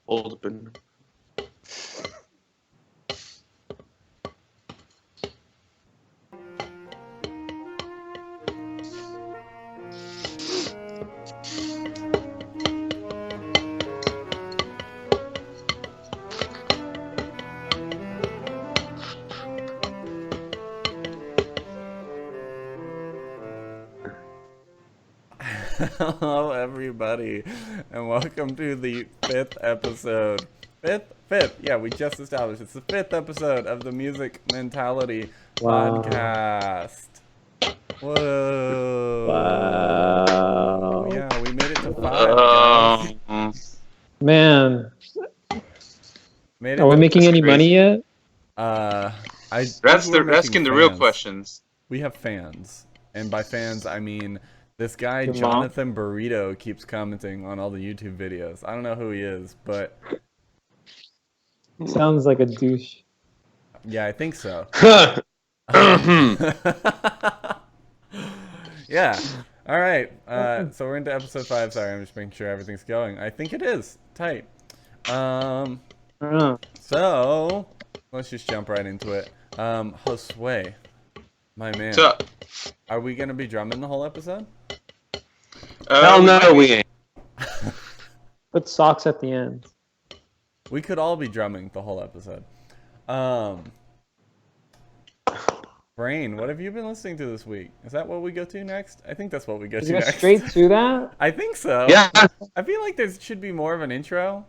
Open. Hello, everybody, and welcome to the fifth episode. Fifth. Yeah, we just established it's the fifth episode of the Music Mentality Wow. podcast. Whoa! Wow. Yeah, we made it to 5, guys. Man, Made it are we to, making That's any crazy. money yet? I think That's we're the making asking the real fans. questions. We have fans, and by fans I mean this guy Your mom? Jonathan Burrito keeps commenting on all the YouTube videos. I don't know who he is, but Sounds like a douche. yeah, I think so. That's Yeah. All right. So we're into episode 5. Sorry, I'm just making sure everything's going. I think it is tight. I don't know. So let's just jump right into it. Josue, my man, So, are we gonna be drumming the whole episode? hell no, we ain't. Put socks at the end. We could all be drumming the whole episode. Brain, what have you been listening to this week? Is that what we go to next? I think that's what we go Is to it next. straight to that? I think so. Yeah. I feel like there should be more of an intro.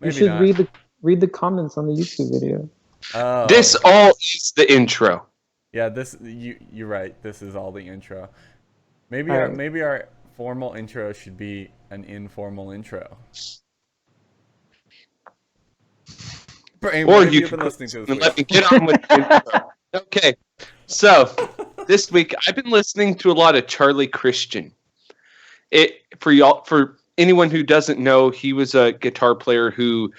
You Maybe should not. read the comments on the YouTube video. Oh. This all is the intro. Yeah, you're right. This is all the intro. Maybe Alright. our formal intro should be an informal intro. Brain, Or what have you you could been listening to this and week? let me get on with the intro. Okay, so this week I've been listening to a lot of Charlie Christian. For anyone who doesn't know, he was a guitar player who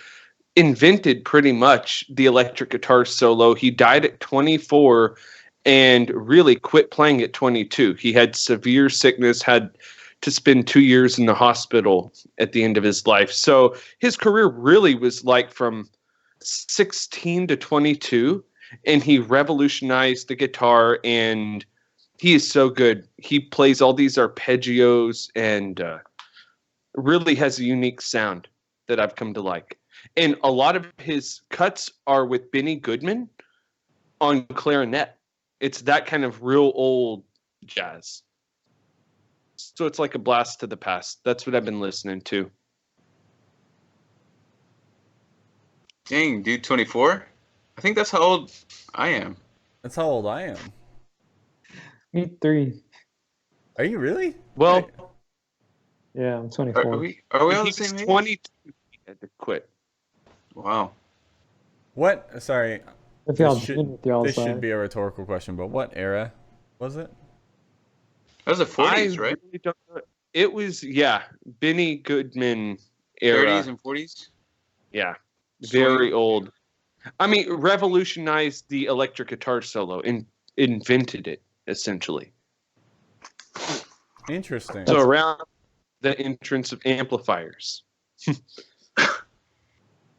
invented pretty much the electric guitar solo. He died at 24 and really quit playing at 22. He had severe sickness, had to spend 2 years in the hospital at the end of his life. So his career really was like from 16 to 22, and he revolutionized the guitar, and he is so good. He plays all these arpeggios and really has a unique sound that I've come to like. And a lot of his cuts are with Benny Goodman on clarinet. It's that kind of real old jazz. So it's like a blast to the past. That's what I've been listening to. Dang, dude, 24? I think that's how old I am. That's how old I am. Me 3. Are you really? Well, Yeah, I'm Are 24. we all he the was same age? 22. He had to quit. Wow. What? Sorry. If y'all This been with y'all This should side. be a rhetorical question, but what era was it? That was the 40s, I right? really don't know. It was, yeah, Benny Goodman era. 30s and 40s? Yeah, Sweet. very old. I mean, revolutionized the electric guitar solo and invented it, essentially. Interesting. So around the entrance of amplifiers.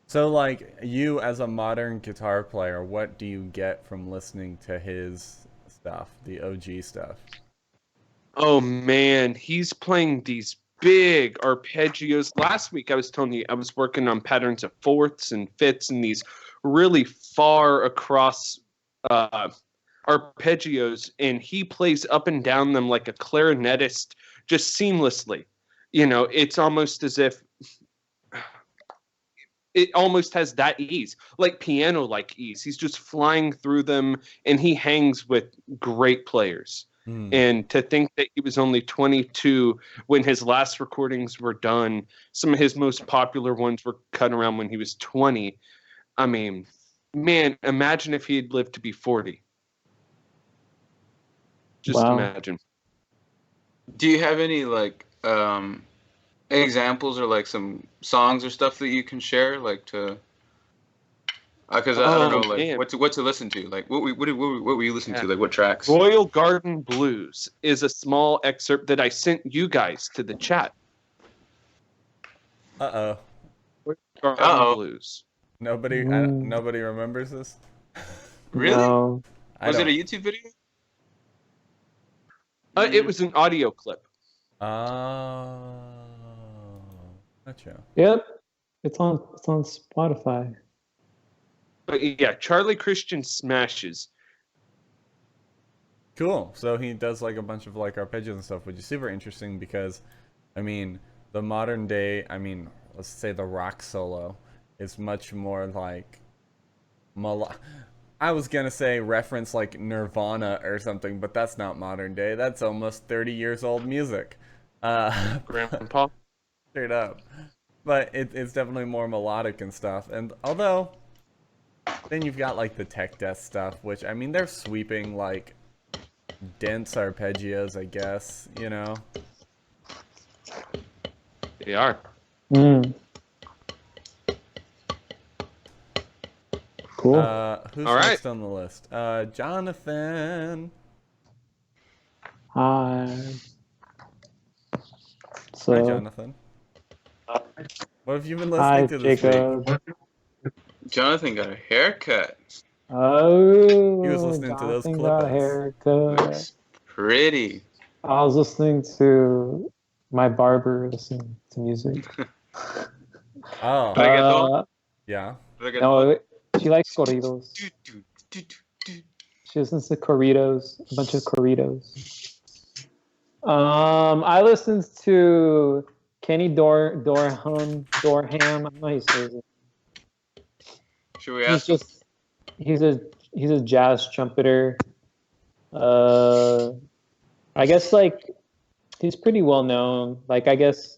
So, like, you as a modern guitar player, what do you get from listening to his stuff, the OG stuff? Oh man, he's playing these big arpeggios. Last week I was telling you I was working on patterns of fourths and fifths and these really far across arpeggios, and he plays up and down them like a clarinetist, just seamlessly. You know, it's almost as if it almost has that ease, like piano-like ease. He's just flying through them, and he hangs with great players. And to think that he was only 22 when his last recordings were done, some of his most popular ones were cut around when he was 20. I mean, man, imagine if he had lived to be 40. Just Wow. imagine. Do you have any, like, examples or, like, some songs or stuff that you can share, like, to... Because I don't know, like, man. what to listen to. Like, what were you listening to? Like, what tracks? Royal Garden Blues is a small excerpt that I sent you guys to the chat. Uh-oh. Garden Uh-oh. Blues. Nobody remembers this. Really? No. Was it a YouTube video? It was an audio clip. Oh, gotcha. Yep. It's on Spotify. But yeah, Charlie Christian smashes. Cool. So he does like a bunch of like arpeggios and stuff, which is super interesting because, I mean, the modern day, I mean, let's say the rock solo is much more like I was gonna say reference like Nirvana or something, but that's not modern day. That's almost 30 years old music. Grandpa. Straight up. But it's definitely more melodic and stuff. And although, then you've got like the tech death stuff, which I mean they're sweeping like dense arpeggios, I guess, you know. They are. Mm. Cool. Who's All right. next on the list? Jonathan. Hi. Hi, So, Jonathan. What have you been hi, listening to this week? Jacob. Jonathan got a haircut. Oh, He was listening to those Jonathan got a clippers. haircut. Looks pretty. I was listening to my barber listening to music. Oh, Reggaeton? yeah. No, she likes corridos. Do, do, do, do, do. She listens to corridos, a bunch of corridos. I listened to Kenny Dorham. I don't know how he says it. Should we ask? He's a jazz trumpeter. I guess like he's pretty well known. Like I guess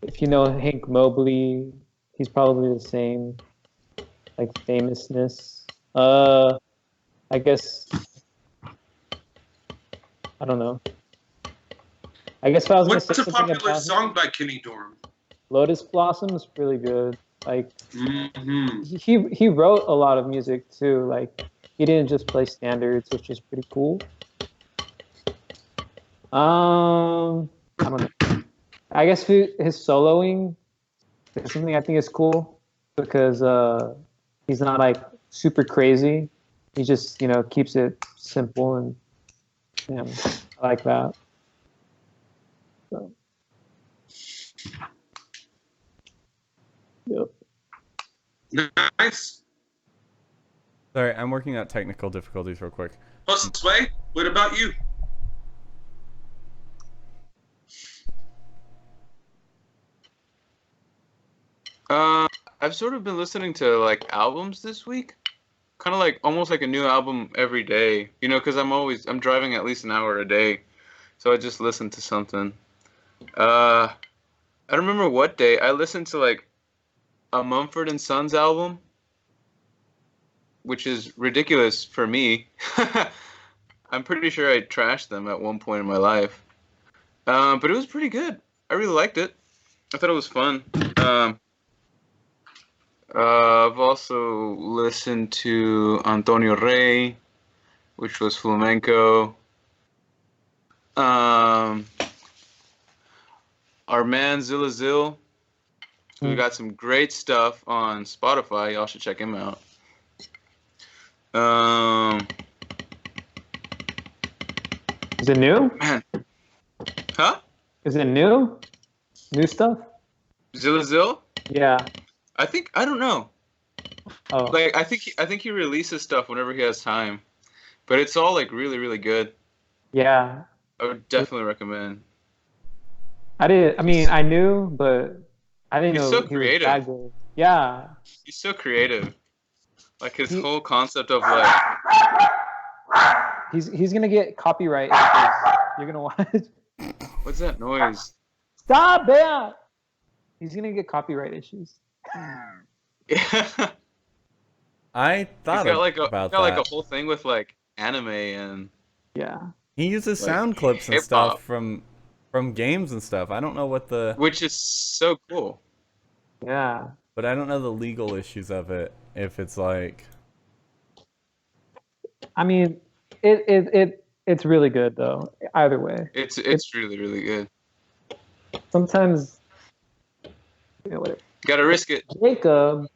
if you know Hank Mobley, he's probably the same like famousness. I guess I don't know. I guess if I was gonna say What's a something popular about song by Kenny Dorham? Lotus Blossom is really good. Like Mm-hmm. he wrote a lot of music too. Like he didn't just play standards, which is pretty cool. I don't know. I guess his soloing is something I think is cool because he's not like super crazy. He just keeps it simple and I like that. So. Yep. Nice. Sorry, I'm working out technical difficulties real quick. Sway, what about you? I've sort of been listening to like albums this week, kind of like almost like a new album every day. You know, because I'm driving at least an hour a day, so I just listen to something. I don't remember what day I listened to like a Mumford and Sons album, which is ridiculous for me. I'm pretty sure I trashed them at one point in my life, but it was pretty good. I really liked it. I thought it was fun. I've also listened to Antonio Rey, which was flamenco. Our man Zilla Zill, who got some great stuff on Spotify. Y'all should check him out. Is it new? Man. Huh? Is it new? New stuff? Zilla Zill? Yeah. I don't know. Oh. Like I think he releases stuff whenever he has time, but it's all like really really good. Yeah. I would definitely recommend. I knew, but I didn't He's know so he creative. was that good. Yeah. He's so creative. Like his whole concept of like He's gonna get copyright issues. You're gonna watch. what's that noise? Stop that! He's gonna get copyright issues. Yeah. I thought He's got like about like that. a whole thing with like anime and Yeah. He uses like, sound clips and hip-hop. stuff from games and stuff. I don't know what which is so cool. Yeah. but I don't know the legal issues of it. If it's like, I mean, it's really good though. Either way, It's really really good. sometimes, whatever. Gotta risk it. Jacob,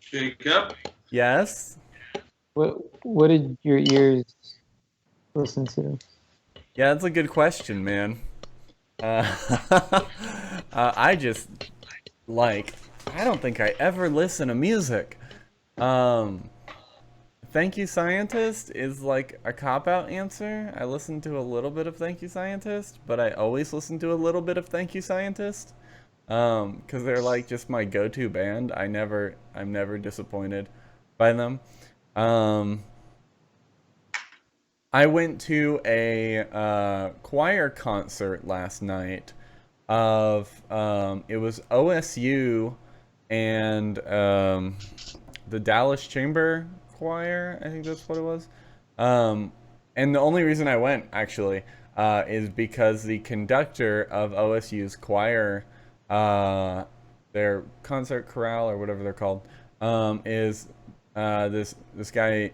Jacob. Yes? what did your ears listen to? Yeah, that's a good question, man. I just I don't think I ever listen to music. Thank You Scientist is like a cop-out answer. I listen to a little bit of Thank You Scientist, but I always listen to a little bit of Thank You Scientist. Because they're like just my go-to band. I'm never disappointed by them. I went to a choir concert last night of it was OSU and the Dallas Chamber Choir. I think that's what it was. And the only reason I went actually is because the conductor of OSU's choir, their concert chorale or whatever they're called, is this guy,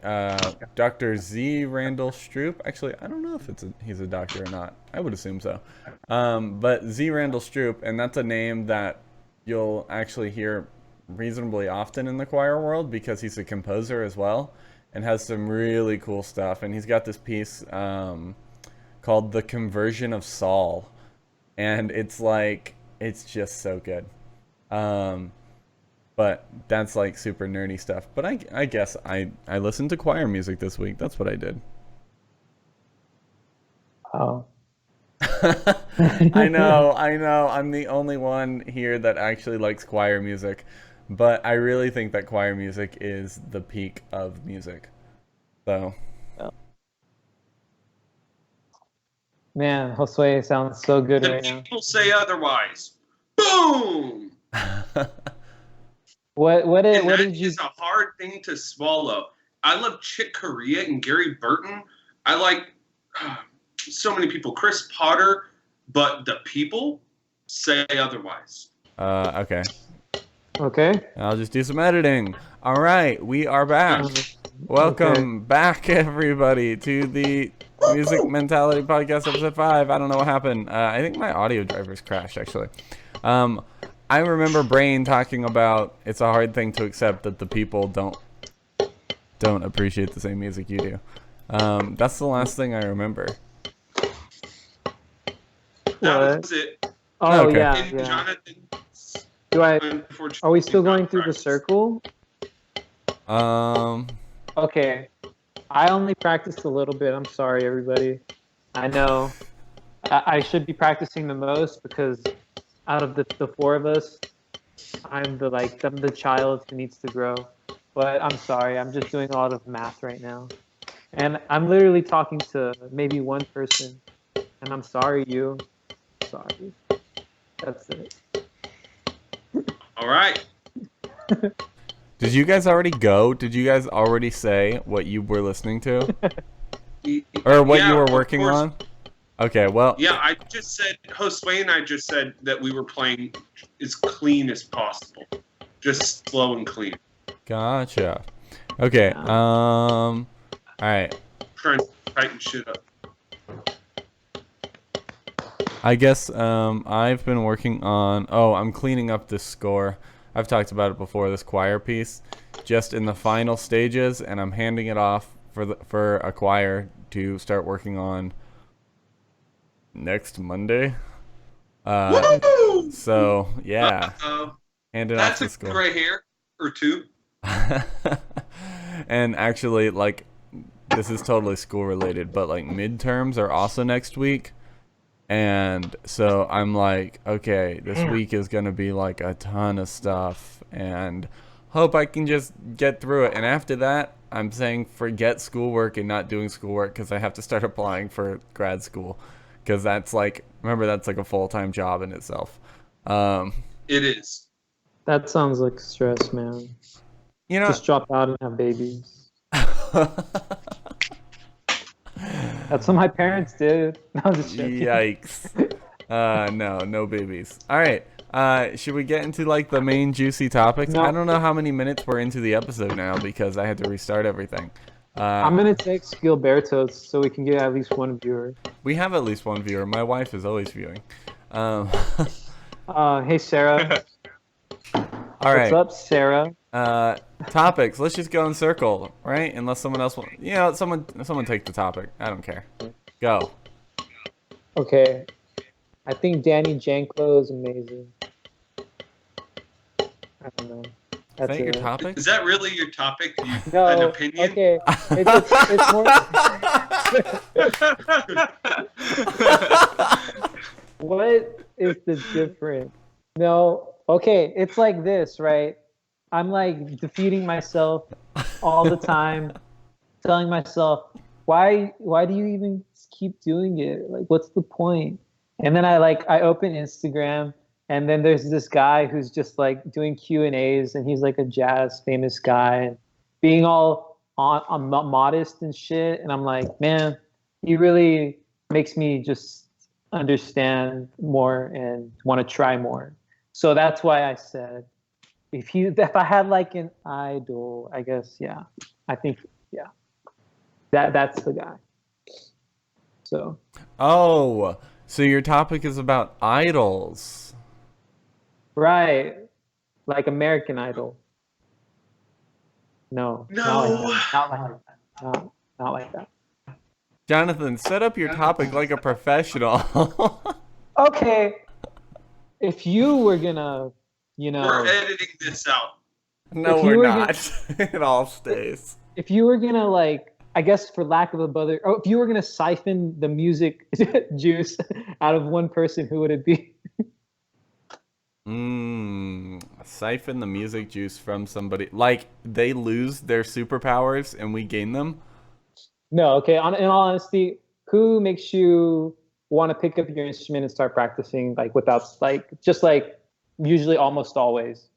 Dr. Z. Randall Stroop. Actually, I don't know if he's a doctor or not. I would assume so. But Z. Randall Stroop, and that's a name that you'll actually hear reasonably often in the choir world because he's a composer as well and has some really cool stuff. And he's got this piece called The Conversion of Saul. And it's just so good. But that's like super nerdy stuff. But I guess I listened to choir music this week. That's what I did. Oh. I know. I'm the only one here that actually likes choir music. But I really think that choir music is the peak of music. So. Man, Josue sounds so good right now. The people say otherwise. Boom! What did you? It's a hard thing to swallow. I love Chick Corea and Gary Burton. I like so many people. Chris Potter, but the people say otherwise. Okay. Okay. I'll just do some editing. All right, we are back. Welcome back, everybody, to the Music Mentality Podcast, episode 5. I don't know what happened. I think my audio drivers crashed, actually. I remember Brain talking about it's a hard thing to accept that the people don't appreciate the same music you do. That's the last thing I remember. That was it. Oh, Okay. yeah. And Jonathan, Are we still going through the circle? Okay. I only practiced a little bit. I'm sorry, everybody. I know I should be practicing the most because out of the four of us, I'm the child who needs to grow. But I'm sorry. I'm just doing a lot of math right now. And I'm literally talking to maybe one person. And I'm sorry, you. Sorry. That's it. All right. Did you guys already go? Did you guys already say what you were listening to? Or what you were working on? Okay, well. Yeah, I just said, Josue and I just said that we were playing as clean as possible. Just slow and clean. Gotcha. Okay, alright. Trying to tighten shit up. I guess I've been working on... Oh, I'm cleaning up this score. I've talked about it before, this choir piece. Just in the final stages, and I'm handing it off for a choir to start working on next Monday. So, yeah. Handing off the score. That's a gray hair or two. And actually, like, this is totally school related, but like midterms are also next week. And so I'm like, okay, this week is going to be like a ton of stuff and hope I can just get through it. And after that, I'm saying forget schoolwork and not doing schoolwork because I have to start applying for grad school. Because that's like, remember, that's like a full-time job in itself. It is. That sounds like stress, man. You know, just drop out and have babies. That's what my parents did. No, I'm just joking. Yikes. No babies. All right. Should we get into like the main juicy topics? No. I don't know how many minutes we're into the episode now because I had to restart everything. I'm gonna text Gilberto so we can get at least one viewer. We have at least one viewer. My wife is always viewing. Hey Sarah. All right. What's up, Sarah? Topics. Let's just go in circle, right? Unless someone else wants. Someone take the topic. I don't care. Go. Okay. I think Danny Janko is amazing. I don't know. Is that your topic? Is that really your topic? No. An opinion? Okay. It's more. What is the difference? No. Okay. It's like this, right? I'm like defeating myself all the time, telling myself, why do you even keep doing it? Like, what's the point? And then I open Instagram, and then there's this guy who's just like doing Q&As, and he's like a jazz famous guy, and being all on modest and shit. And I'm like, man, he really makes me just understand more and want to try more. So that's why I said, if I had like an idol, I guess, yeah, I think, yeah, that's the guy. So. Oh, so your topic is about idols. Right. Like American Idol. No. No. Not like that. Jonathan, set up your topic like a professional. Okay. If you were gonna, We're editing this out. No, If you we're were not. It all stays. if you were gonna like, I guess for lack of a better, if you were gonna siphon the music juice out of one person, who would it be? Siphon the music juice from somebody. Like, they lose their superpowers and we gain them? No, okay. In all honesty, who makes you want to pick up your instrument and start practicing, like without, like, just like usually almost always,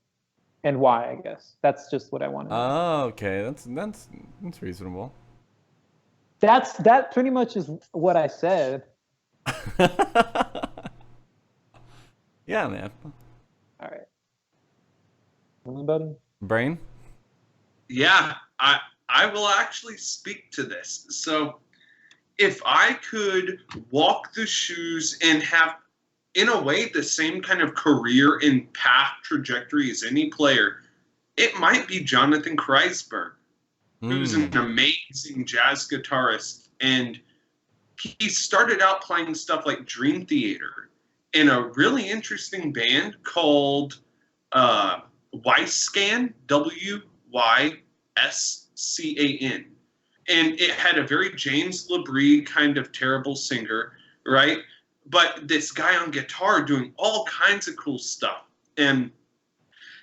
and why? I guess that's just what I want to know. Oh, okay. That's reasonable. That pretty much is what I said. Yeah, man. All right. Anybody? Brain? Yeah, I will actually speak to this. So if I could walk the shoes and have, in a way, the same kind of career and path trajectory as any player, it might be Jonathan Kreisberg, who's an amazing jazz guitarist. And he started out playing stuff like Dream Theater in a really interesting band called Wyscan, Wyscan. And it had a very James LaBrie kind of terrible singer, right? But this guy on guitar doing all kinds of cool stuff. And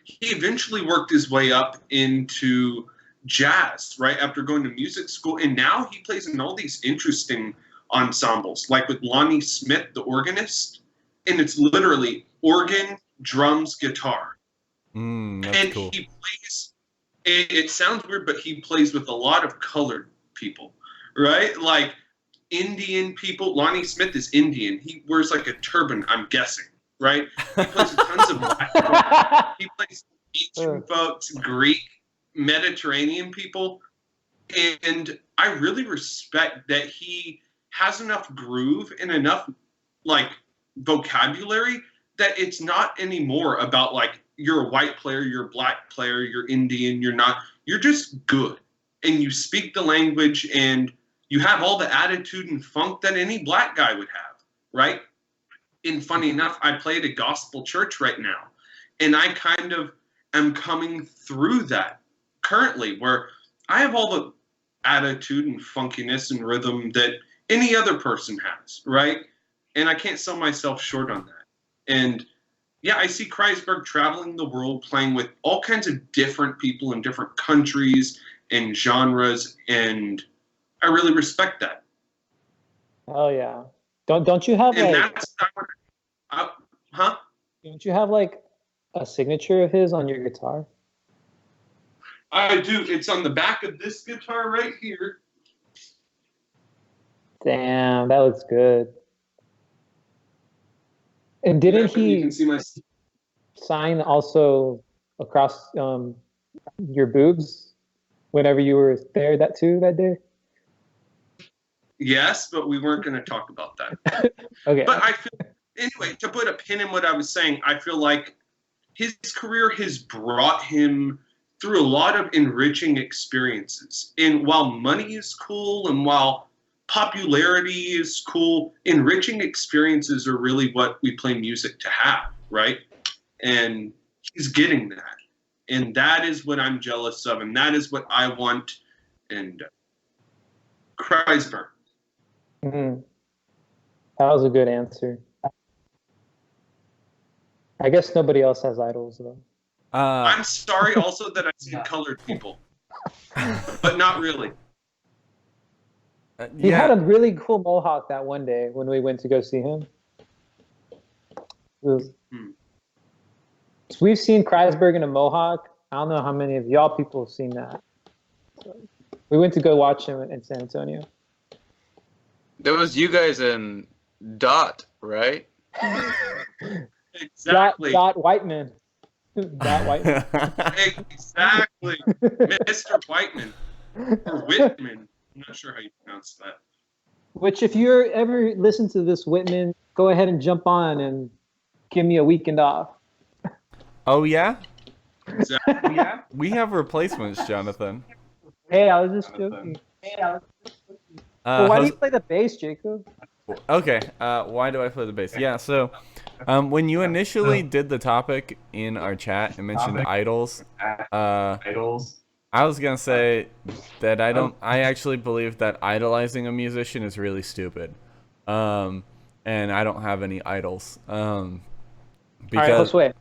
he eventually worked his way up into jazz, right, after going to music school. And now he plays in all these interesting ensembles, like with Lonnie Smith, the organist. And it's literally organ, drums, guitar. That's And cool. he plays, it sounds weird, but he plays with a lot of colored people, right? Like Indian people. Lonnie Smith is Indian. He wears like a turban, I'm guessing, right? He plays with tons of black people. He plays ancient folks, Greek, Mediterranean people. And I really respect that he has enough groove and enough like vocabulary that it's not anymore about like you're a white player, you're a black player, you're Indian, you're not. You're just good. And you speak the language and you have all the attitude and funk that any black guy would have, right? And funny enough, I play at a gospel church right now. And I kind of am coming through that currently, where I have all the attitude and funkiness and rhythm that any other person has, right? And I can't sell myself short on that. And yeah, I see Kreisberg traveling the world, playing with all kinds of different people in different countries and genres, and I really respect that. Oh yeah. Don't you have And like? that's huh? Don't you have like a signature of his on your guitar? I do. It's on the back of this guitar right here. Damn, that looks good. And didn't Yeah, you he can see my. sign also across your boobs whenever you were there that day? Yes, but we weren't going to talk about that. Okay. But I feel, anyway, to put a pin in what I was saying, I feel like his career has brought him through a lot of enriching experiences. And while money is cool and while popularity is cool, enriching experiences are really what we play music to have, right? And he's getting that. And that is what I'm jealous of, and that is what I want. And Kreisberg. Mm-hmm. That was a good answer. I guess nobody else has idols though. I'm sorry also that I said colored people, but not really. He had a really cool mohawk that one day when we went to go see him. We've seen Kreisberg in a mohawk. I don't know how many of y'all people have seen that. So we went to go watch him in San Antonio. There was you guys and Dot, right? Exactly. Dot Whiteman. Dot Whiteman. Exactly. Mr. Whiteman. Or Whitman. I'm not sure how you pronounce that. Which, if you ever listen to this, Whitman, go ahead and jump on and give me a weekend off. Oh, yeah? Exactly. Yeah. We have replacements, Jonathan. Hey, I was just joking. Well, why do you play the bass, Jacob? Okay, why do I play the bass? Yeah, so when you initially did the topic in our chat and mentioned idols, I was gonna say that I actually believe that idolizing a musician is really stupid, and I don't have any idols. All right, Josue.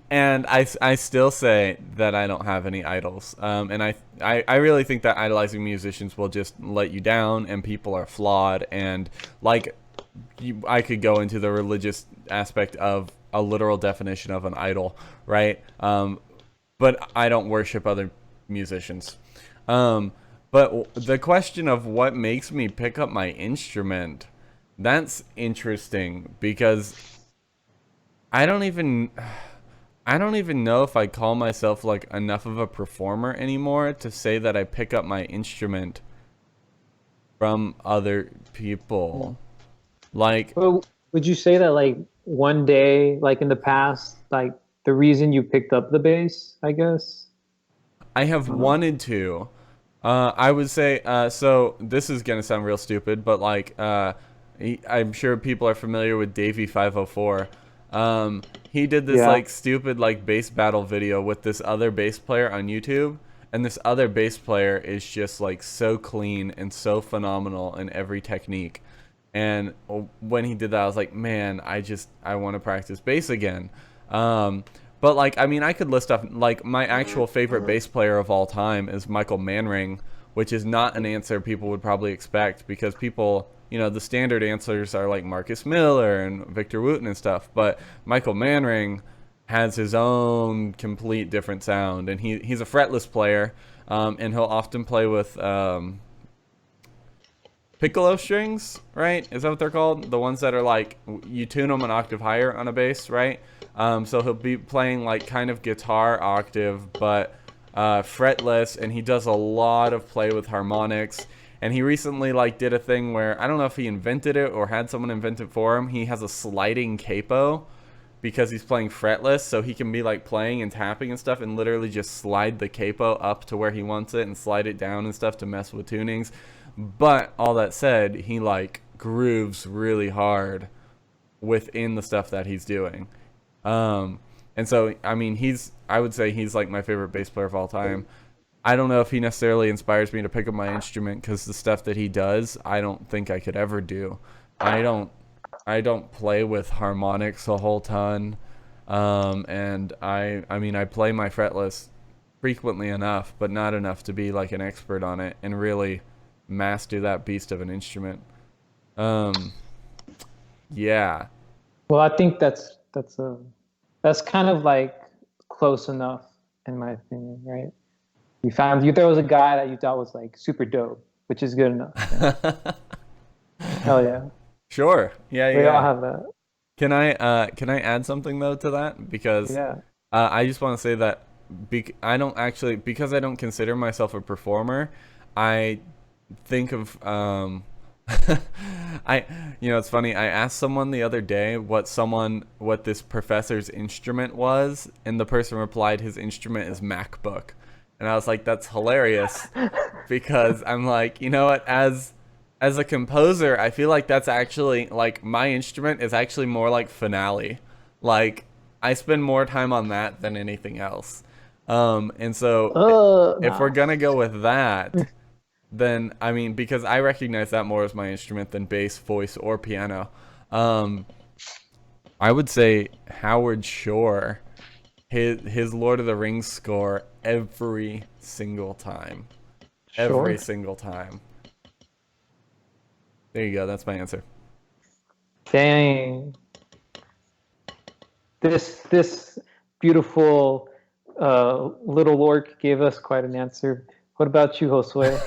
And I still say that I don't have any idols. And I really think that idolizing musicians will just let you down, and people are flawed. And like, I could go into the religious aspect of a literal definition of an idol, right? But I don't worship other musicians. But the question of what makes me pick up my instrument, that's interesting, because I don't even know if I call myself like enough of a performer anymore to say that I pick up my instrument from other people. Like, well, would you say that like one day, like in the past, like the reason you picked up the bass, I guess? I have wanted to. I would say, so this is going to sound real stupid, but like, I'm sure people are familiar with Davey 504. He did this like stupid like bass battle video with this other bass player on YouTube, and this other bass player is just like so clean and so phenomenal in every technique. And when he did that, I was like, man, I want to practice bass again. But like, I mean, I could list off like my actual favorite bass player of all time is Michael Manring, which is not an answer people would probably expect, because people, you know, the standard answers are like Marcus Miller and Victor Wooten and stuff, but Michael Manring has his own complete different sound, and he's a fretless player, and he'll often play with piccolo strings, right? Is that what they're called? The ones that are like, you tune them an octave higher on a bass, right? So he'll be playing like kind of guitar octave, but fretless, and he does a lot of play with harmonics. And he recently like did a thing where, I don't know if he invented it or had someone invent it for him. He has a sliding capo because he's playing fretless, so he can be like playing and tapping and stuff and literally just slide the capo up to where he wants it and slide it down and stuff to mess with tunings. But all that said, he like grooves really hard within the stuff that he's doing. And so, I mean, I would say he's like my favorite bass player of all time. I don't know if he necessarily inspires me to pick up my instrument, because the stuff that he does, I don't think I could ever do. I don't play with harmonics a whole ton. And I mean, I play my fretless frequently enough, but not enough to be like an expert on it and really master that beast of an instrument. Yeah. Well, I think that's kind of like close enough in my opinion, right? There was a guy that you thought was like super dope, which is good enough. Yeah. Hell yeah. Sure. Yeah. We all have that. Can I add something though to that? Because I just want to say that because I don't consider myself a performer, I think of It's funny. I asked someone the other day what this professor's instrument was, and the person replied his instrument is MacBook. And I was like, that's hilarious, because I'm like, you know what, as a composer, I feel like that's actually, like, my instrument is actually more like Finale. Like, I spend more time on that than anything else. And so if we're gonna go with that, then, I mean, because I recognize that more as my instrument than bass, voice, or piano, I would say Howard Shore, his Lord of the Rings score every single time. Every single time. There you go. That's my answer. Dang. This beautiful little orc gave us quite an answer. What about you, Josue?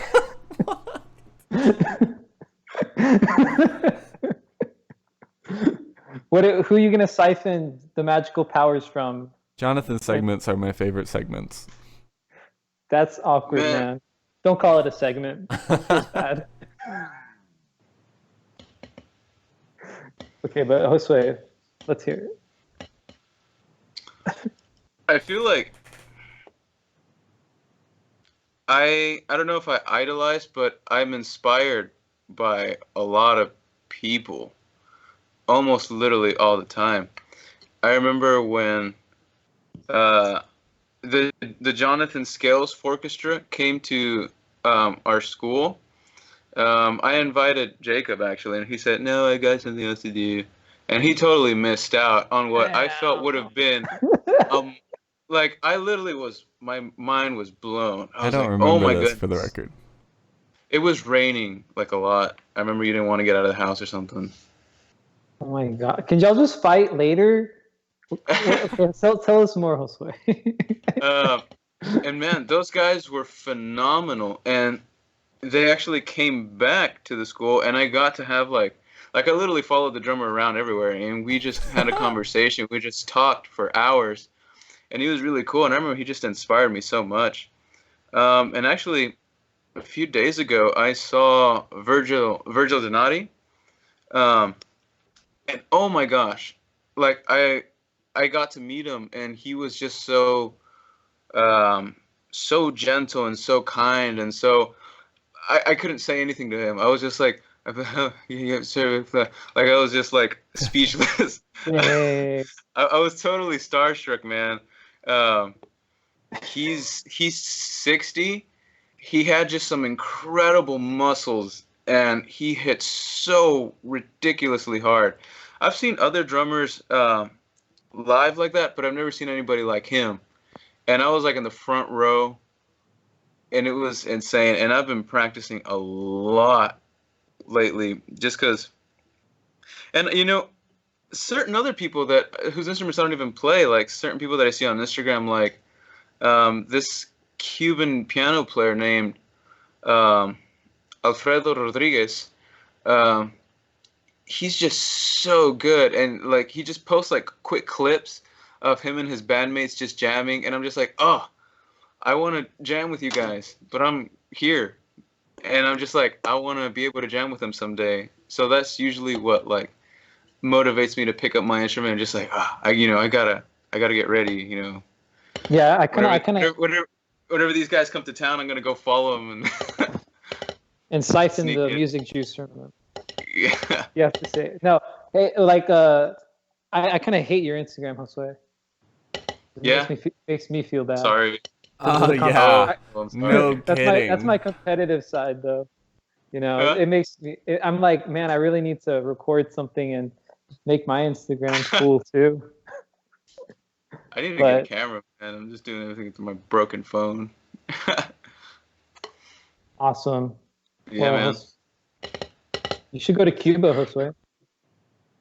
Who are you gonna siphon the magical powers from? Jonathan's segments are my favorite segments. That's awkward, man. Don't call it a segment. It feels bad. Okay, but Josue, let's hear it. I feel like I don't know if I idolize, but I'm inspired by a lot of people, almost literally all the time. I remember when the Jonathan Scales Orchestra came to our school. I invited Jacob, actually, and he said, no, I got something else to do. And he totally missed out on what I felt would have been, like, I literally my mind was blown. I don't remember oh my this, goodness. for the record. It was raining, like, a lot. I remember you didn't want to get out of the house or something. Oh my god. Can y'all just fight later? Okay, tell us more, Josue. And man, those guys were phenomenal. And they actually came back to the school, and I got to have, like I literally followed the drummer around everywhere, and we just had a conversation. We just talked for hours, and he was really cool. And I remember he just inspired me so much. And actually, a few days ago, I saw Virgil Donati, and oh my gosh, like I got to meet him, and he was just so gentle and so kind, and so I couldn't say anything to him. I was just like, like I was just like speechless. Hey. I was totally starstruck, man. He's 60. He had just some incredible muscles, and he hit so ridiculously hard. I've seen other drummers live like that, but I've never seen anybody like him. And I was like in the front row, and it was insane. And I've been practicing a lot lately, just because. And certain other people whose instruments I don't even play, like certain people that I see on Instagram, like this Cuban piano player named Alfredo Rodriguez. He's just so good, and like he just posts like quick clips of him and his bandmates just jamming, and I'm just like, oh, I want to jam with you guys, but I'm here, and I'm just like, I want to be able to jam with them someday. So that's usually what like motivates me to pick up my instrument, and just like, I gotta get ready, Yeah, I kind of. Whenever these guys come to town, I'm gonna go follow them and siphon sneak the in. music juice from them. Yeah. You have to say no. Hey, like I kind of hate your Instagram, Josue. Yeah. Makes me feel bad. Sorry. Oh yeah. I'm sorry. No That's kidding. my competitive side, though. Huh? It makes me. I'm like, man, I really need to record something and make my Instagram cool too. I need to get a camera, man. I'm just doing everything through my broken phone. Awesome. Yeah, man. You should go to Cuba, Josue.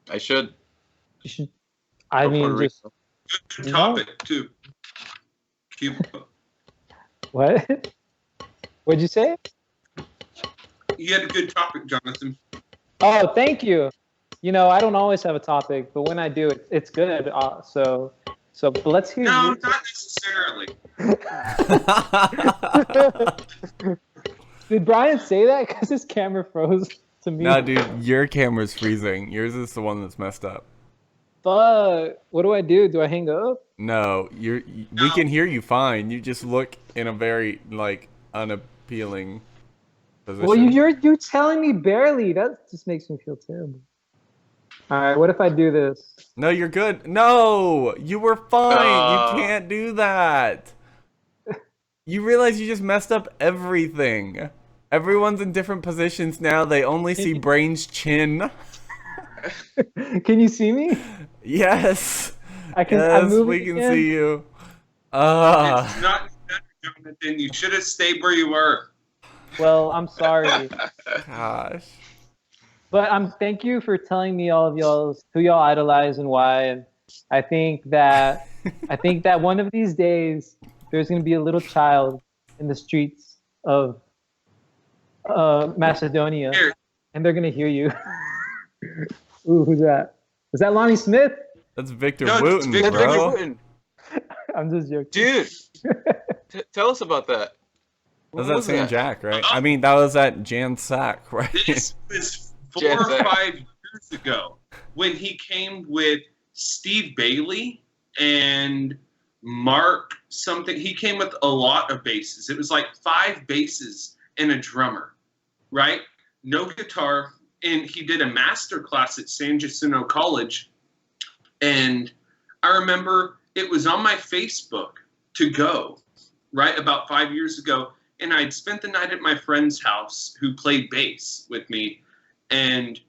I should. You should. I Go mean, Puerto just Rico. Good topic too. Cuba. what? What'd you say? You had a good topic, Jonathan. Oh, thank you. I don't always have a topic, but when I do, it's good. So but let's hear. No, you. not necessarily. Did Brian say that? Because his camera froze. to me. No, dude, your camera's freezing. Yours is the one that's messed up. But what do I do? Do I hang up? No, we can hear you fine. You just look in a very like unappealing position. Well, you're telling me barely. That just makes me feel terrible. All right, what if I do this? No, you're good. No, you were fine. You can't do that. You realize you just messed up everything. Everyone's in different positions now. They only see Brain's chin. Can you see me? Yes. I can. Yes, I'm moving we can again. see you. It's not better, Jonathan. You should have stayed where you were. Well, I'm sorry, Gosh. but thank you for telling me all of y'all's who y'all idolize and why. And I think that one of these days there's gonna be a little child in the streets of Macedonia, Here. and they're gonna hear you. Ooh, who's that? Is that Lonnie Smith? That's Victor No, it's Wooten, Victor bro. Wooten. I'm just joking. Dude, tell us about that. That was What at San that? Jack, right? I mean, that was at Jan Sack, right? This was 4 Jet or set. 5 years ago when he came with Steve Bailey and Mark something. He came with a lot of basses. It was like 5 basses and a drummer, right? No guitar. And he did a master class at San Jacinto College. And I remember it was on my Facebook to go, right, about 5 years ago. And I'd spent the night at my friend's house who played bass with me. And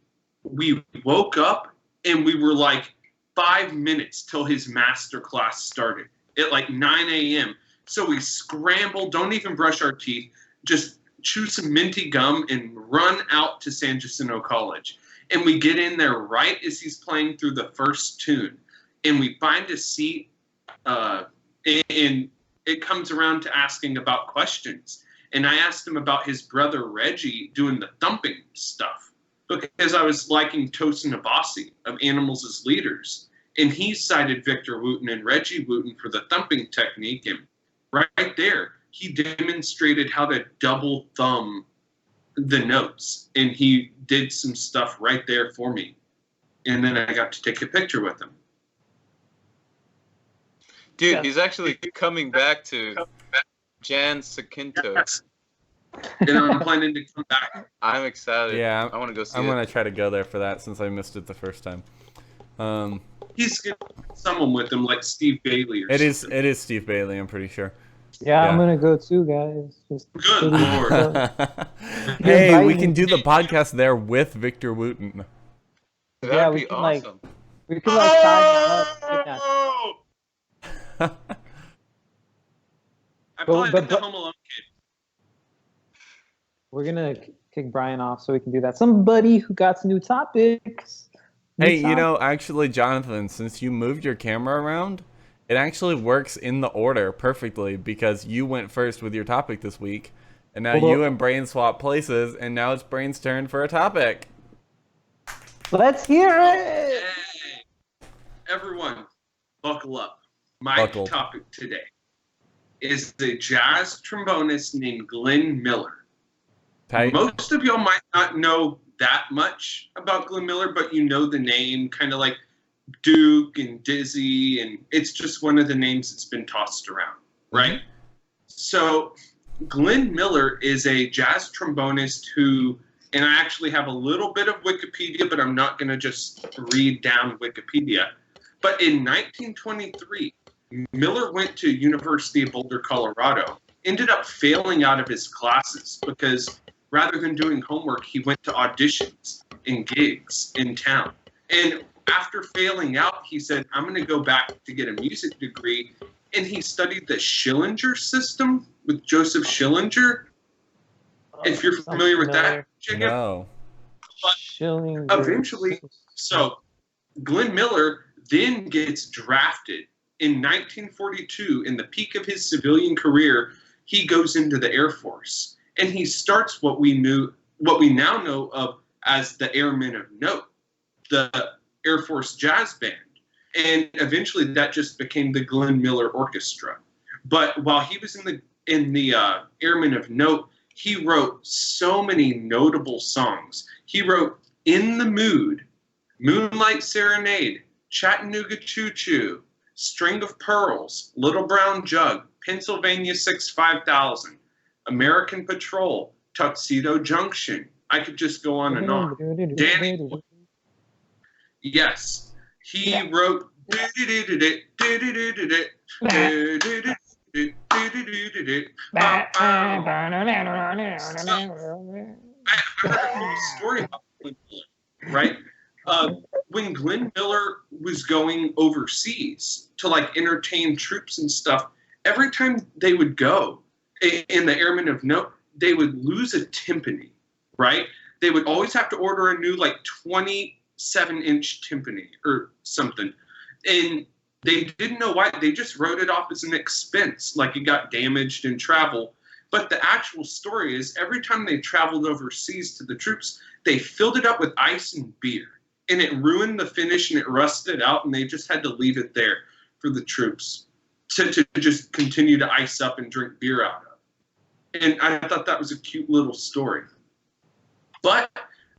we woke up and we were like 5 minutes till his master class started at like 9 a.m. So we scrambled, don't even brush our teeth, just chew some minty gum and run out to San Jacinto College. And we get in there right as he's playing through the first tune. And we find a seat, and it comes around to asking about questions. And I asked him about his brother Reggie doing the thumping stuff because I was liking Tosin Abasi of Animals as Leaders. And he cited Victor Wooten and Reggie Wooten for the thumping technique. And right there, he demonstrated how to double thumb the notes. And he did some stuff right there for me. And then I got to take a picture with him. Dude, Yeah. he's actually coming back to Jan Sacinto. Yes. And I'm planning to come back. I'm excited. Yeah, I want to go see I'm it. gonna try to go there for that since I missed it the first time. He's getting someone with him, like Steve Bailey or It something. is Steve Bailey, I'm pretty sure. Yeah, I'm Yeah. gonna go too, guys. Just Good Lord. Hey, we invite can me. do the podcast there with Victor Wooten. That'd Yeah, we be can, like, awesome. we can like sign up. Yeah. Oh! I But- probably but- the Home Alone kid. We're gonna kick Brian off so we can do that. Somebody who got some new topics. New Hey, you topics. know, actually, Jonathan, since you moved your camera around, it actually works in the order perfectly because you went first with your topic this week, and now Well, you and Brain swap places, and now it's Brain's turn for a topic. Let's hear it. Hey, everyone, buckle up. My Buckled. topic today is a jazz trombonist named Glenn Miller. Tight. Most of y'all might not know that much about Glenn Miller, but you know the name, kind of like Duke and Dizzy, and it's just one of the names that's been tossed around, right? So Glenn Miller is a jazz trombonist who, and I actually have a little bit of Wikipedia, but I'm not going to just read down Wikipedia. But in 1923, Miller went to University of Boulder, Colorado, ended up failing out of his classes because rather than doing homework, he went to auditions and gigs in town. And after failing out, he said, I'm going to go back to get a music degree. And he studied the Schillinger system with Joseph Schillinger. If you're familiar with that, Jacob. No. Schilling. Eventually- So Glenn Miller then gets drafted in 1942. In the peak of his civilian career, he goes into the Air Force. And he starts what we now know of as the Airmen of Note, the Air Force Jazz Band. And eventually that just became the Glenn Miller Orchestra. But while he was in the Airmen of Note, he wrote so many notable songs. He wrote In the Mood, Moonlight Serenade, Chattanooga Choo Choo, String of Pearls, Little Brown Jug, Pennsylvania 5000, American Patrol, Tuxedo Junction. I could just go on and on. Danny, yes, he wrote. I heard a story about Glenn Miller, right? When Glenn Miller was going overseas to like entertain troops and stuff, every time they would go in the Airmen of Note, they would lose a timpani, right? They would always have to order a new like 27-inch timpani or something. And they didn't know why. They just wrote it off as an expense, like it got damaged in travel. But the actual story is every time they traveled overseas to the troops, they filled it up with ice and beer. And it ruined the finish and it rusted out, and they just had to leave it there for the troops to just continue to ice up and drink beer out of. And I thought that was a cute little story. But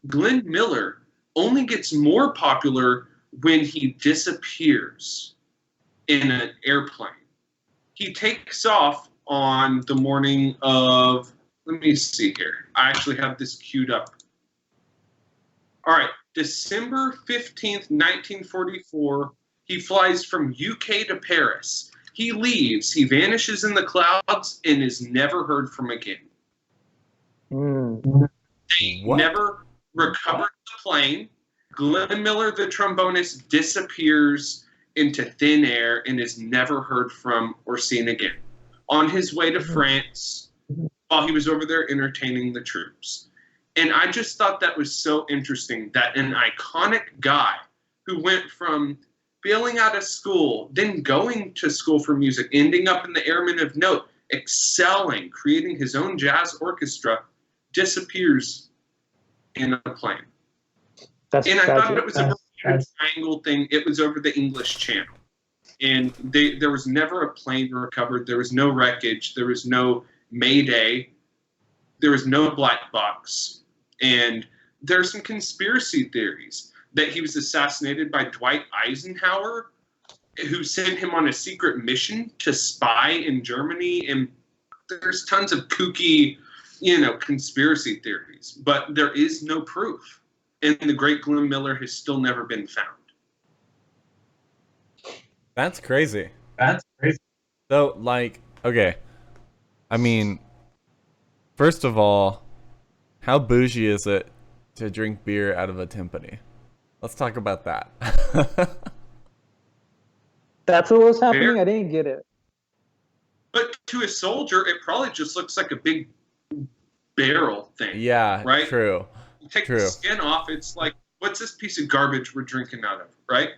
Glenn Miller only gets more popular when he disappears in an airplane. He takes off on the morning of, let me see here. I actually have this queued up. All right, December 15th, 1944, he flies from UK to Paris. He leaves, he vanishes in the clouds, and is never heard from again. They never recovered the plane. Glenn Miller, the trombonist, disappears into thin air and is never heard from or seen again. On his way to France, while he was over there entertaining the troops. And I just thought that was so interesting that an iconic guy who went from failing out of school, then going to school for music, ending up in the Airmen of Note, excelling, creating his own jazz orchestra, disappears in a plane. I thought it was a triangle thing. It was over the English Channel. And there was never a plane recovered. There was no wreckage. There was no Mayday. There was no black box. And there are some conspiracy theories that he was assassinated by Dwight Eisenhower, who sent him on a secret mission to spy in Germany. And there's tons of kooky, conspiracy theories. But there is no proof. And the great Glenn Miller has still never been found. That's crazy. So, okay. I mean, first of all, how bougie is it to drink beer out of a timpani? Let's talk about that. That's what was happening? I didn't get it. But to a soldier, it probably just looks like a big barrel thing. Yeah, right? True. You take the skin off, it's like, what's this piece of garbage we're drinking out of, right?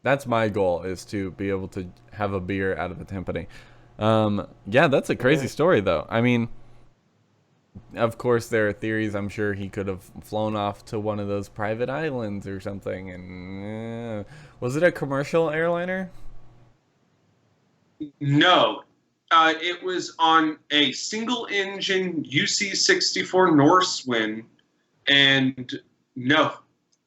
That's my goal, is to be able to have a beer out of a timpani. Yeah, that's a crazy story, though. I mean, of course, there are theories. I'm sure he could have flown off to one of those private islands or something. And was it a commercial airliner? No. It was on a single-engine UC-64 Norsewind. And no,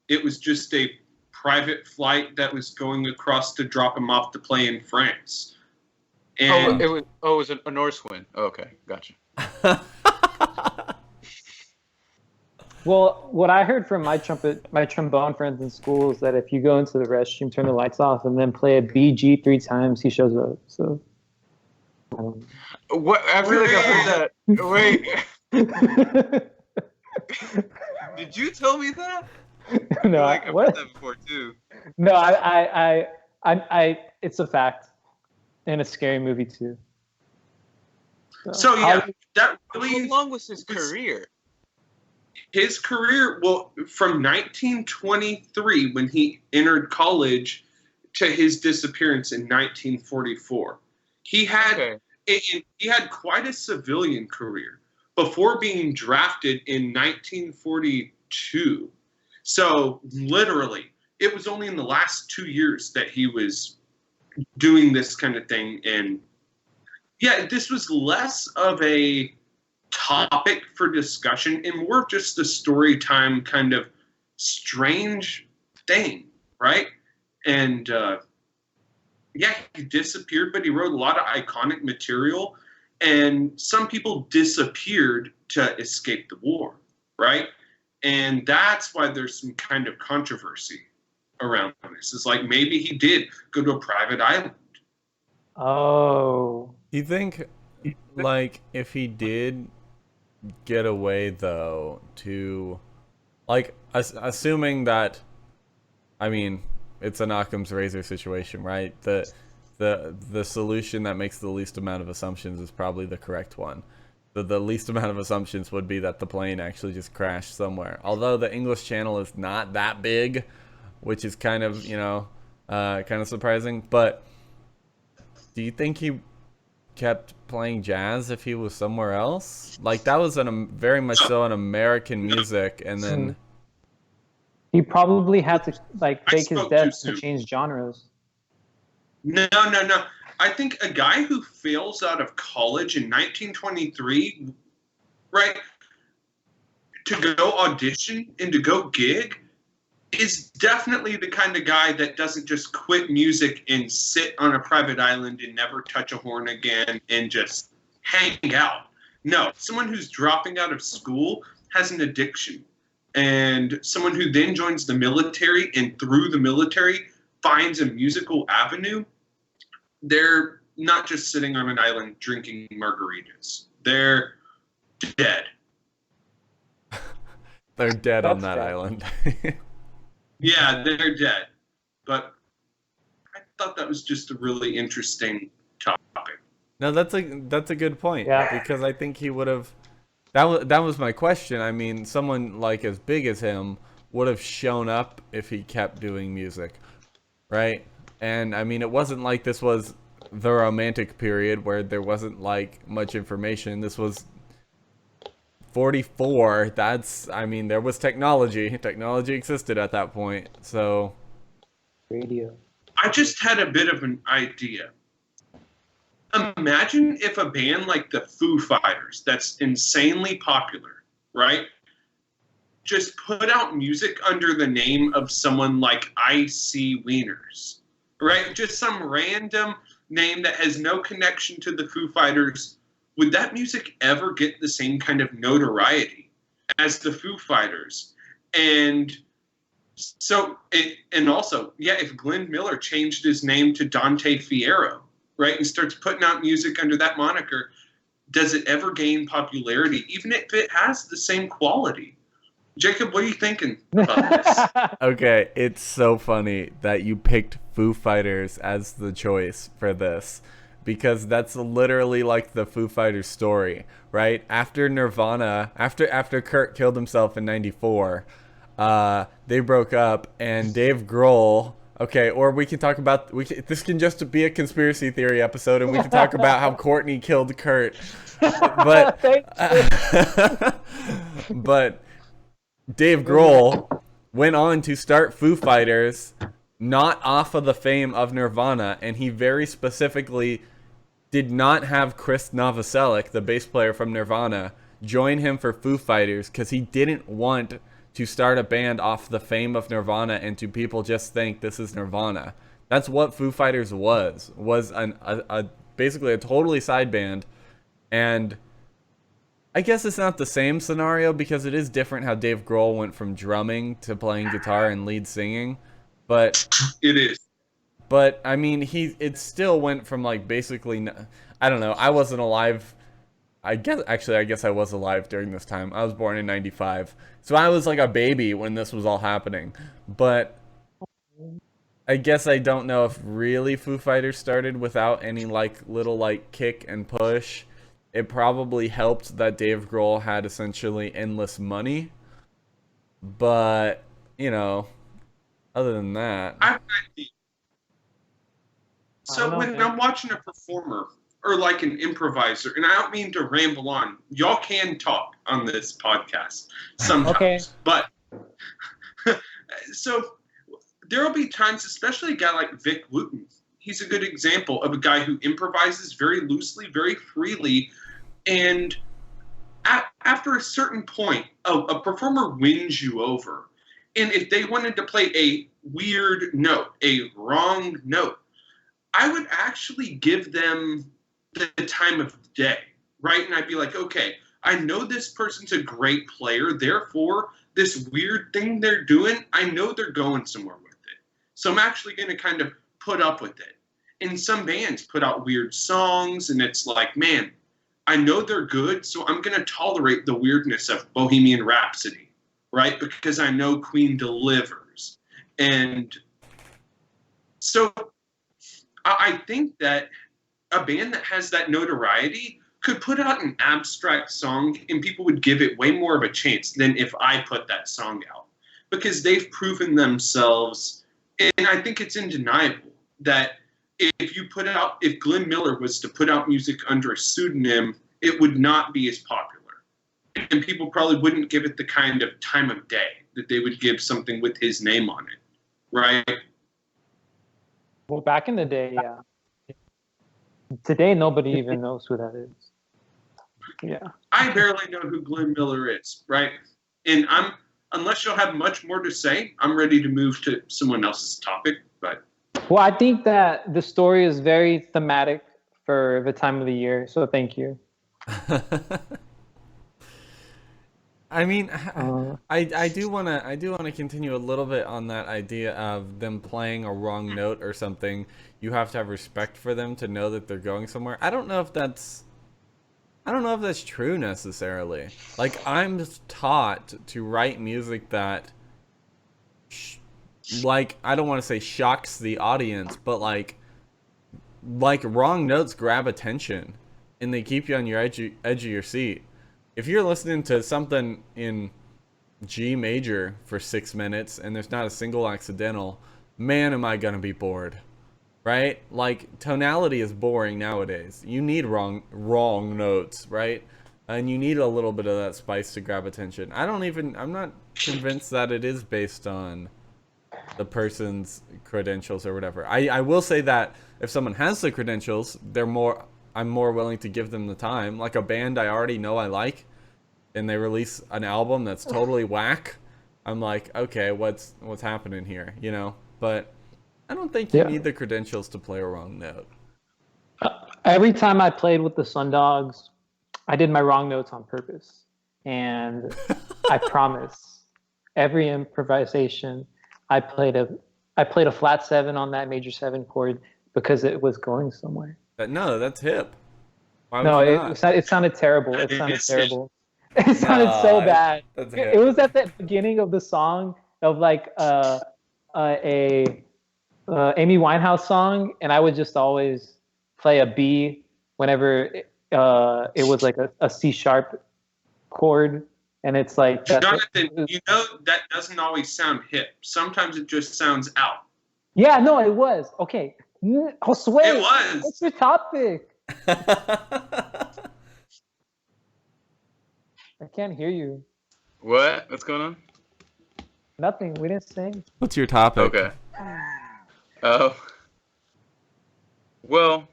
it was just a private flight that was going across to drop him off to play in France. And it was a Norsewind. Oh, okay, gotcha. Well, what I heard from my trombone friends in school is that if you go into the restroom, turn the lights off, and then play a BG 3 times, he shows up. So, what? I feel like I heard that. Wait. Did you tell me that? No, I've heard that before too. No, I it's a fact, and a scary movie too. So yeah, that really. How long was his career? His career, well, from 1923 when he entered college to his disappearance in 1944, he had quite a civilian career before being drafted in 1942. So literally, it was only in the last 2 years that he was doing this kind of thing. And yeah, this was less of a topic for discussion and more of just a story time kind of strange thing, right? And yeah, he disappeared, but he wrote a lot of iconic material, and some people disappeared to escape the war, right? And that's why there's some kind of controversy around this. It's like maybe he did go to a private island. Oh. You think, like, if he did get away, though, to, like, assuming that, I mean, it's an Occam's razor situation, right? The solution that makes the least amount of assumptions is probably the correct one. The least amount of assumptions would be that the plane actually just crashed somewhere. Although the English Channel is not that big, which is kind of, you know, kind of surprising. But do you think he kept playing jazz if he was somewhere else? Like, that was very much so an American music, and then He probably had to like fake his spoke death too to soon. change genres. No. I think a guy who fails out of college in 1923, right, to go audition and to go gig is definitely the kind of guy that doesn't just quit music and sit on a private island and never touch a horn again and just hang out. No, someone who's dropping out of school has an addiction. And someone who then joins the military and through the military finds a musical avenue, they're not just sitting on an island drinking margaritas. They're dead. they're dead on That's that fair. island. Yeah, they're dead. But I thought that was just a really interesting topic. No, that's a good point. Yeah. Because I think he would have. That was my question. I mean, someone like as big as him would have shown up if he kept doing music, right? And I mean, it wasn't like this was the Romantic period where there wasn't like much information. This was 44. I mean, there was technology. Technology existed at that point. So Radio. I just had a bit of an idea. Imagine if a band like the Foo Fighters, that's insanely popular, right, just put out music under the name of someone like I.C. Wieners, right? Just some random name that has no connection to the Foo Fighters. Would that music ever get the same kind of notoriety as the Foo Fighters? And so, and also, yeah, if Glenn Miller changed his name to Dante Fierro, right, and starts putting out music under that moniker, does it ever gain popularity, even if it has the same quality? Jacob, what are you thinking about this? okay, it's so funny that you picked Foo Fighters as the choice for this, because that's literally like the Foo Fighters story, right? After Nirvana, after Kurt killed himself in '94, they broke up, and Dave Grohl. Okay, or we can talk about this can just be a conspiracy theory episode, and we can talk about how Courtney killed Kurt. But but Dave Grohl went on to start Foo Fighters, not off of the fame of Nirvana, and he very specifically did not have Chris Novoselic, the bass player from Nirvana, join him for Foo Fighters because he didn't want to start a band off the fame of Nirvana and to people just think this is Nirvana. That's what Foo Fighters was basically a totally side band. And I guess it's not the same scenario because it is different how Dave Grohl went from drumming to playing guitar and lead singing. But It is. But I mean, it still went from like basically, I don't know. I wasn't alive. I guess I was alive during this time. I was born in '95, so I was like a baby when this was all happening. But I guess I don't know if really Foo Fighters started without any like little like kick and push. It probably helped that Dave Grohl had essentially endless money. But you know, other than that, I have an idea. I So don't know, when man. I'm watching a performer or like an improviser, and I don't mean to ramble on, y'all can talk on this podcast sometimes, Okay. but so there will be times, especially a guy like Vic Wooten. He's a good example of a guy who improvises very loosely, very freely, and after a certain point, a performer wins you over. And if they wanted to play a weird note, a wrong note, I would actually give them the time of day, right? And I'd be like, okay, I know this person's a great player, therefore, this weird thing they're doing, I know they're going somewhere with it. So I'm actually going to kind of put up with it. And some bands put out weird songs, and it's like, man, I know they're good, so I'm going to tolerate the weirdness of Bohemian Rhapsody, right? Because I know Queen delivers. And so I think that a band that has that notoriety could put out an abstract song and people would give it way more of a chance than if I put that song out. Because they've proven themselves, and I think it's undeniable that if Glenn Miller was to put out music under a pseudonym, it would not be as popular. And people probably wouldn't give it the kind of time of day that they would give something with his name on it, right? Well, back in the day, yeah. Today, nobody even knows who that is. Yeah. I barely know who Glenn Miller is, right? And unless you'll have much more to say, I'm ready to move to someone else's topic, but... Well, I think that the story is very thematic for the time of the year, so thank you. I mean, I do wanna continue a little bit on that idea of them playing a wrong note or something. You have to have respect for them to know that they're going somewhere. I don't know if that's true necessarily. Like, I'm taught to write music that, like, I don't want to say shocks the audience, but like wrong notes grab attention and they keep you on your edge of your seat. If you're listening to something in G major for 6 minutes and there's not a single accidental, man, am I gonna be bored, right? Like, tonality is boring nowadays. You need wrong notes, right? And you need a little bit of that spice to grab attention. I'm not convinced that it is based on the person's credentials or whatever. I will say that if someone has the credentials, I'm more willing to give them the time. Like a band I already know I like, and they release an album that's totally whack, I'm like, okay, what's happening here, you know? But I don't think you need the credentials to play a wrong note. Every time I played with the Sundogs, I did my wrong notes on purpose. And I promise, every improvisation, I played a flat 7 on that major 7 chord because it was going somewhere. But no, that's hip. No, it sounded terrible. It sounded terrible. It sounded so bad. It was at the beginning of the song of like a Amy Winehouse song, and I would just always play a B whenever it was like a C sharp chord, and it's like Jonathan, you know that doesn't always sound hip. Sometimes it just sounds out. Yeah, no, it was okay. Josue, it was. What's your topic? I can't hear you. What? What's going on? Nothing. We didn't sing. What's your topic? Okay. Oh. Well,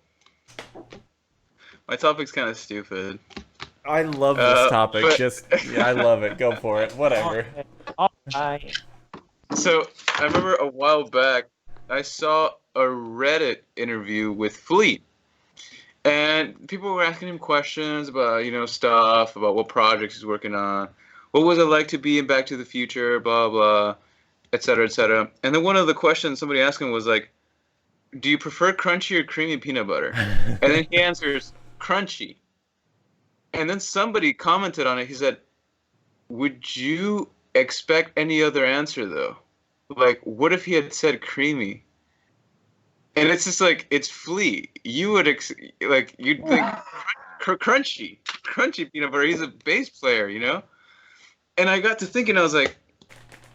my topic's kind of stupid. I love this topic. I love it. Go for it. Whatever. All right. So, I remember a while back, I saw a Reddit interview with Fleet. And people were asking him questions about, stuff, about what projects he's working on. What was it like to be in Back to the Future, blah, blah, et cetera, et cetera. And then one of the questions somebody asked him was like, do you prefer crunchy or creamy peanut butter? And then he answers, crunchy. And then somebody commented on it. He said, would you expect any other answer, though? Like, what if he had said creamy? And it's just like, it's Flea. You would, you'd think crunchy peanut butter. He's a bass player, And I got to thinking, I was like,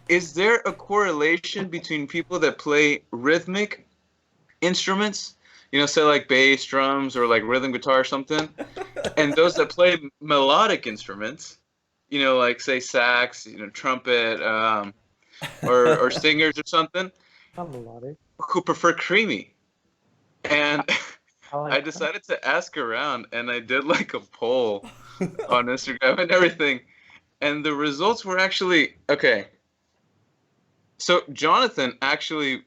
is there a correlation between people that play rhythmic instruments, say like bass, drums, or like rhythm guitar or something, and those that play melodic instruments, like say sax, trumpet, or singers or something, Not melodic. who prefer creamy? And I decided to ask around, and I did like a poll on Instagram and everything, and the results were actually okay. So Jonathan actually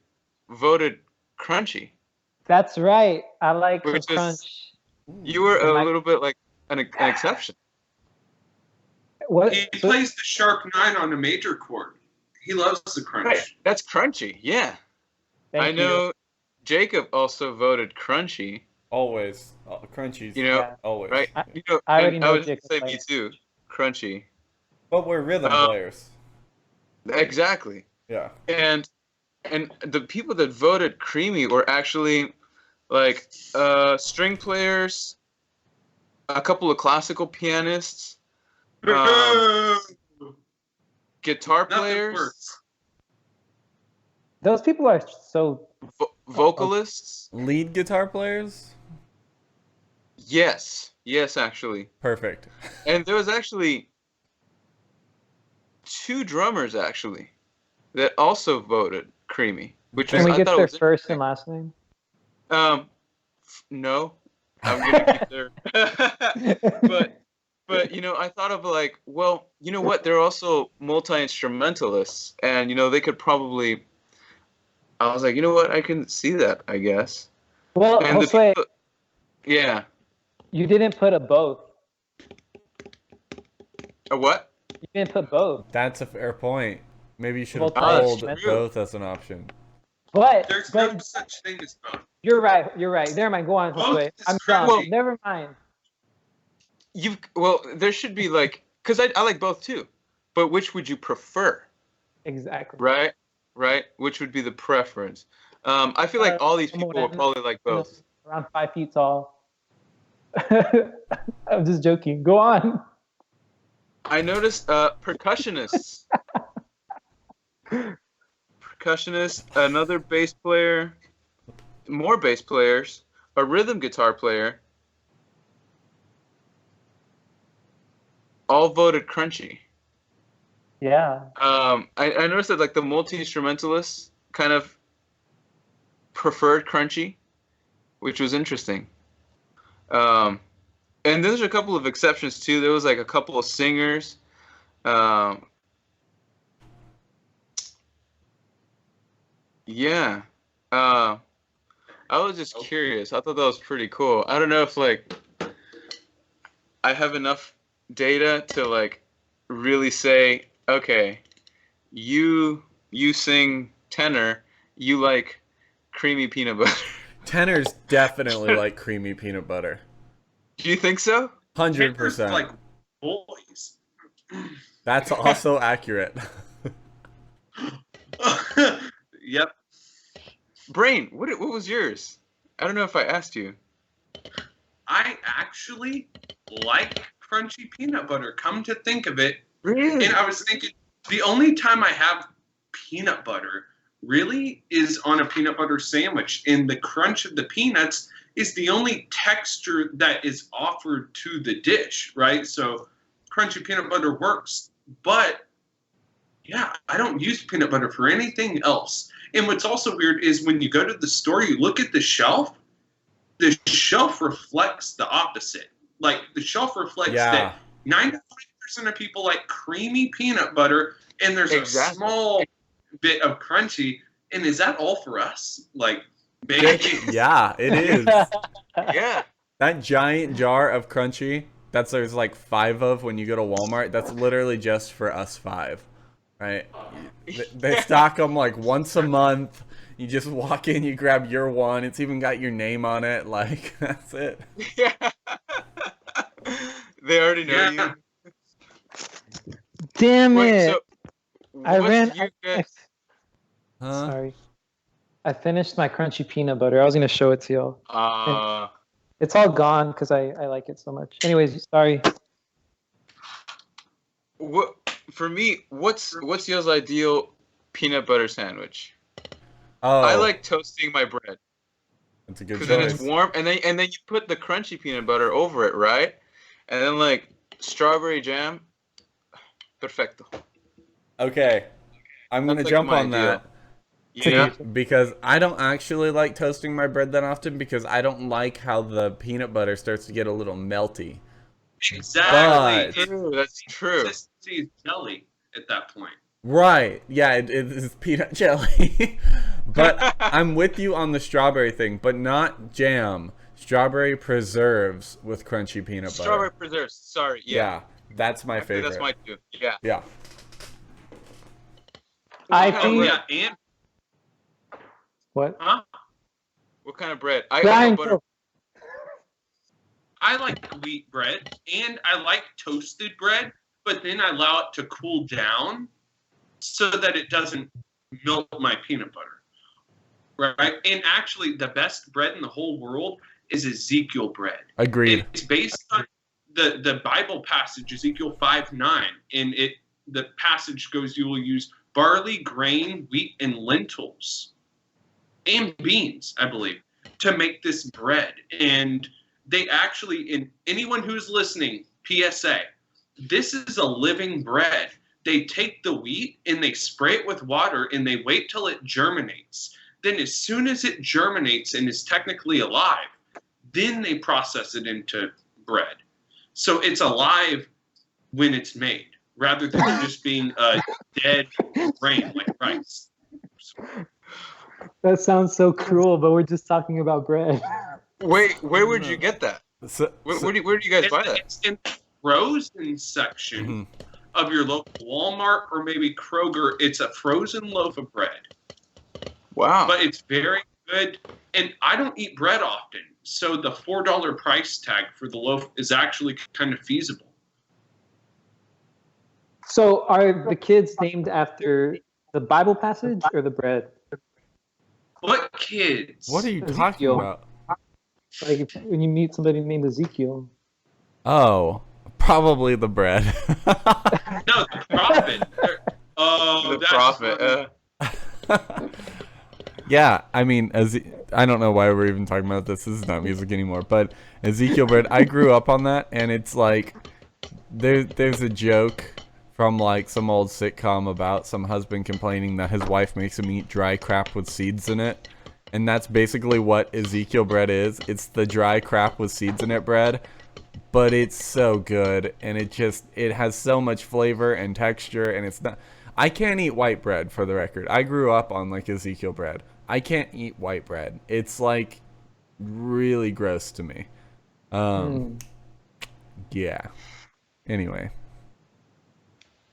voted crunchy. That's right. I like some Which is- crunch. You were Am a I- little bit like an exception. What? He so- plays the sharp 9 on a major chord. He loves the crunch. Right. That's crunchy. Yeah. Thank I you. know Jacob also voted crunchy. Always. Crunchies. You know, Yeah. Always. right? I- You know, I already and know I was Jacob gonna say me likes- too. Crunchy. But we're rhythm Uh, players. Exactly. Yeah. And the people that voted creamy were actually like string players, a couple of classical pianists, guitar Nothing players, worse. Those people are so. vocalists. Lead guitar players? Yes, actually. Perfect. And there was actually 2 drummers actually that also voted creamy, which was Can we I get thought it their was first interesting. and last name? No, I'm gonna get there. But you know, I thought of like, well, you know what? They're also multi-instrumentalists, and you know, they could probably. I was like, you know what? I can see that, I guess. Well, And the Jose, people, yeah. you didn't put a both. A what? You didn't put both. That's a fair point. Maybe you should have Well, pulled that's true. both as an option. But There's no but such thing as both. you're right. You're right. Never mind. Go on, Both Jose. is I'm correct. dumb. Well- Never mind. Well, there should be like, because I like both too, but which would you prefer? Exactly. Right? Right? Which would be the preference? I feel like all these people will probably like both. Around 5 feet tall. I'm just joking. Go on. I noticed percussionists. Another bass player, more bass players, a rhythm guitar player, all voted crunchy. Yeah. I noticed that like the multi-instrumentalists kind of preferred crunchy, which was interesting. And there's a couple of exceptions too. There was like a couple of singers. Yeah. I was just curious. I thought that was pretty cool. I don't know if like I have enough data to like really say, okay, you sing tenor, you like creamy peanut butter. Tenors definitely like creamy peanut butter. Do you think so? 100%. Like boys. That's also accurate. Yep. Brain, what was yours? I don't know if I asked you. I actually like crunchy peanut butter. Come to think of it, Really? and I was thinking the only time I have peanut butter really is on a peanut butter sandwich, and the crunch of the peanuts is the only texture that is offered to the dish, right? So crunchy peanut butter works, but yeah, I don't use peanut butter for anything else. And what's also weird is when you go to the store, you look at the shelf reflects the opposite. Like the shelf reflects Yeah. that 95% of people like creamy peanut butter, and there's Exactly. a small bit of crunchy. And is that all for us? Like, maybe. Yeah, it is. Yeah. That giant jar of crunchy that's there's like 5 of when you go to Walmart, that's literally just for us 5. Right? They stock them like once a month. You just walk in, you grab your one. It's even got your name on it. Like, that's it. Yeah. They already know Yeah. you. Damn Wait, it. so I what ran. do you guys- Huh? Sorry. I finished my crunchy peanut butter. I was going to show it to y'all. It's all gone because I like it so much. Anyways, sorry. what for me? What's y'all's ideal peanut butter sandwich? Oh, I like toasting my bread that's a good because then choice. it's warm, and then you put the crunchy peanut butter over it, right? And then like strawberry jam, perfecto. Okay, I'm gonna That's, like, jump my on ideal. that. Yeah. Because I don't actually like toasting my bread that often because I don't like how the peanut butter starts to get a little melty. Exactly. But- That's true. Consistency is jelly at that point. Right. Yeah, it is peanut jelly. But I'm with you on the strawberry thing, but not jam. Strawberry preserves with crunchy peanut butter. Strawberry preserves. Sorry. Yeah, that's my Actually, favorite. that's my two. Yeah. Yeah. I What kind of think. bread? Yeah, and What? huh? What kind of bread? I Brian, know butter. I like wheat bread and I like toasted bread, but then I allow it to cool down so that it doesn't melt my peanut butter. Right? And actually, the best bread in the whole world is Ezekiel bread. Agreed. It's based on the Bible passage, Ezekiel 5:9, and the passage goes, you will use barley, grain, wheat, and lentils, and beans, I believe, to make this bread. And they actually, and anyone who's listening, PSA, this is a living bread. They take the wheat and they spray it with water and they wait till it germinates. Then as soon as it germinates and is technically alive, then they process it into bread. So it's alive when it's made, rather than just being a dead grain like rice. That sounds so cruel, but we're just talking about bread. Wait, where would you get that? So, Where do you guys buy that? It's in the frozen section Mhm. of your local Walmart or maybe Kroger. It's a frozen loaf of bread, Wow. but it's very good. And I don't eat bread often, so the $4 price tag for the loaf is actually kind of feasible. So are the kids named after the Bible passage or the bread? What kids? what are you talking Ezekiel. about? Like when you meet somebody named Ezekiel. Oh, probably the bread. No, the prophet. Oh, The that's prophet. funny. Yeah, I mean, I don't know why we're even talking about this. This is not music anymore. But Ezekiel bread, I grew up on that, and it's like there's a joke from like some old sitcom about some husband complaining that his wife makes him eat dry crap with seeds in it, and that's basically what Ezekiel bread is. It's the dry crap with seeds in it bread, but it's so good, and it has so much flavor and texture, and it's not. I can't eat white bread, for the record. I grew up on like Ezekiel bread. I can't eat white bread. It's like really gross to me. Yeah. Anyway.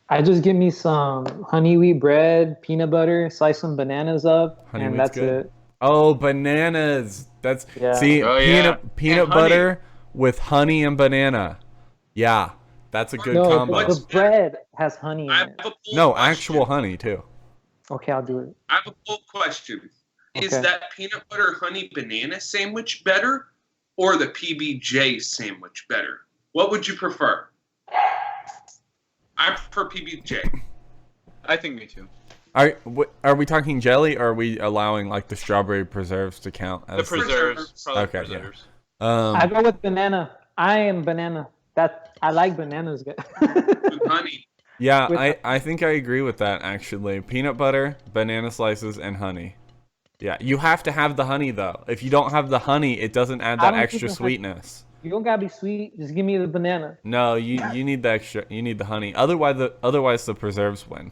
I just give me some honey wheat bread, peanut butter, slice some bananas up, Honey and wheat's that's good. it. Oh, bananas. That's Yeah. see Oh, yeah. peanut And honey. butter with honey and banana. Yeah, that's a good No, combo. the bread has honey in I have it. a bold No, question. actual honey too. Okay, I'll do it. I have a bold question. Is Okay. that peanut butter honey banana sandwich better or the PBJ sandwich better? What would you prefer? I prefer PBJ. I think me too. Are we talking jelly, or are we allowing like the strawberry preserves to count The as preserves. Probably Okay, yeah. preserves. I go with banana. I am banana. I like bananas. With honey. Yeah, with- I think I agree with that actually. Peanut butter, banana slices, and honey. Yeah, you have to have the honey though. If you don't have the honey, it doesn't add I that don't extra think the sweetness. You don't gotta be sweet. Just give me the banana. No, you need the extra. You need the honey. Otherwise the preserves win.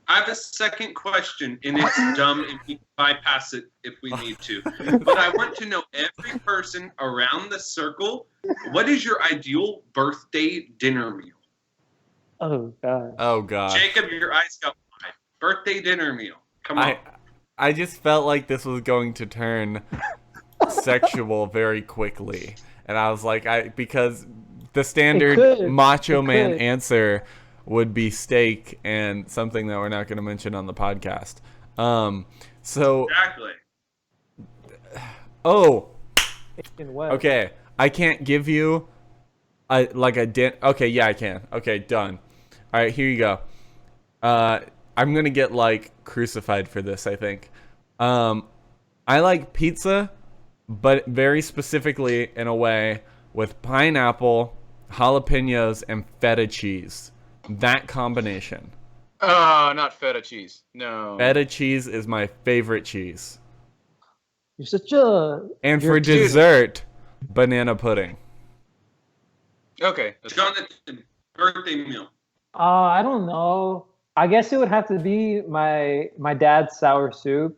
I have a second question, and it's dumb, and we can bypass it if we need to. But I want to know, every person around the circle, what is your ideal birthday dinner meal? Oh god. Oh god. Jacob, your eyes got wide. Birthday dinner meal. Come on. I just felt like this was going to turn sexual very quickly, and I was like, because the standard could. macho It man could. answer would be steak and something that we're not going to mention on the podcast. So Exactly. In what? okay, I can't give you okay, yeah, I can. Okay, done. All right, here you go. I'm gonna get like crucified for this, I think. I like pizza, but very specifically in a way with pineapple, jalapenos, and feta cheese. That combination. Oh, not feta cheese. No. Feta cheese is my favorite cheese. You're such a. And You're- for dessert, banana pudding. Okay. Jonathan, birthday meal. I don't know. I guess it would have to be my dad's sour soup.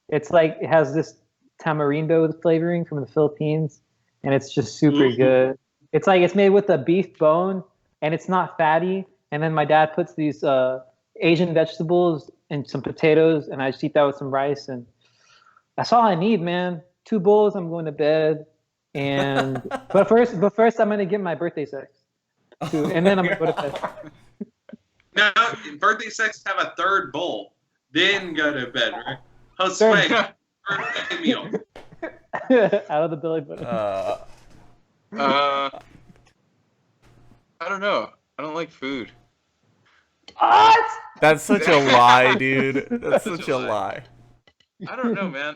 It's like it has this tamarindo flavoring from the Philippines, and it's just super Mhm. good. It's like it's made with a beef bone, and it's not fatty. And then my dad puts these Asian vegetables and some potatoes, and I just eat that with some rice, and that's all I need, man. 2 bowls, I'm going to bed. And but first I'm gonna get my birthday sex, and then I'm gonna go to bed. No, birthday sex have a third bowl, then go to bed, right? Third- Jose, birthday meal. Out of the belly button. I don't know. I don't like food. What? That's such a lie, dude. That's Such such a a lie. lie. I don't know, man.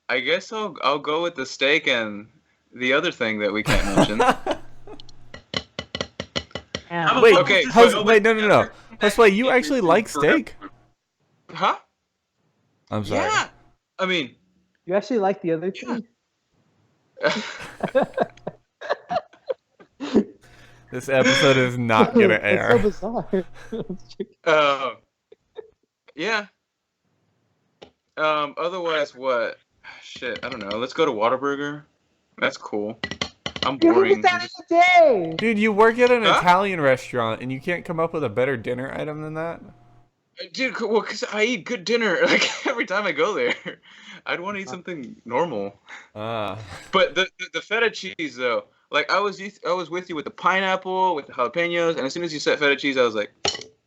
I guess I'll go with the steak and the other thing that we can't mention. Damn. Wait, Okay, wait, no. Josue, you actually like steak? Huh? I'm sorry. Yeah. I mean, You actually like the other thing? This episode is not gonna It's air. so bizarre. yeah. Otherwise, what? Shit, I don't know. Let's go to Whataburger. That's cool. I'm You boring. eat that every day. Dude, you work at an Huh? Italian restaurant and you can't come up with a better dinner item than that? Dude, well, cause I eat good dinner like every time I go there. I'd want to eat something normal. Ah. But the feta cheese though, like I was with you with the pineapple, with the jalapenos, and as soon as you said feta cheese, I was like,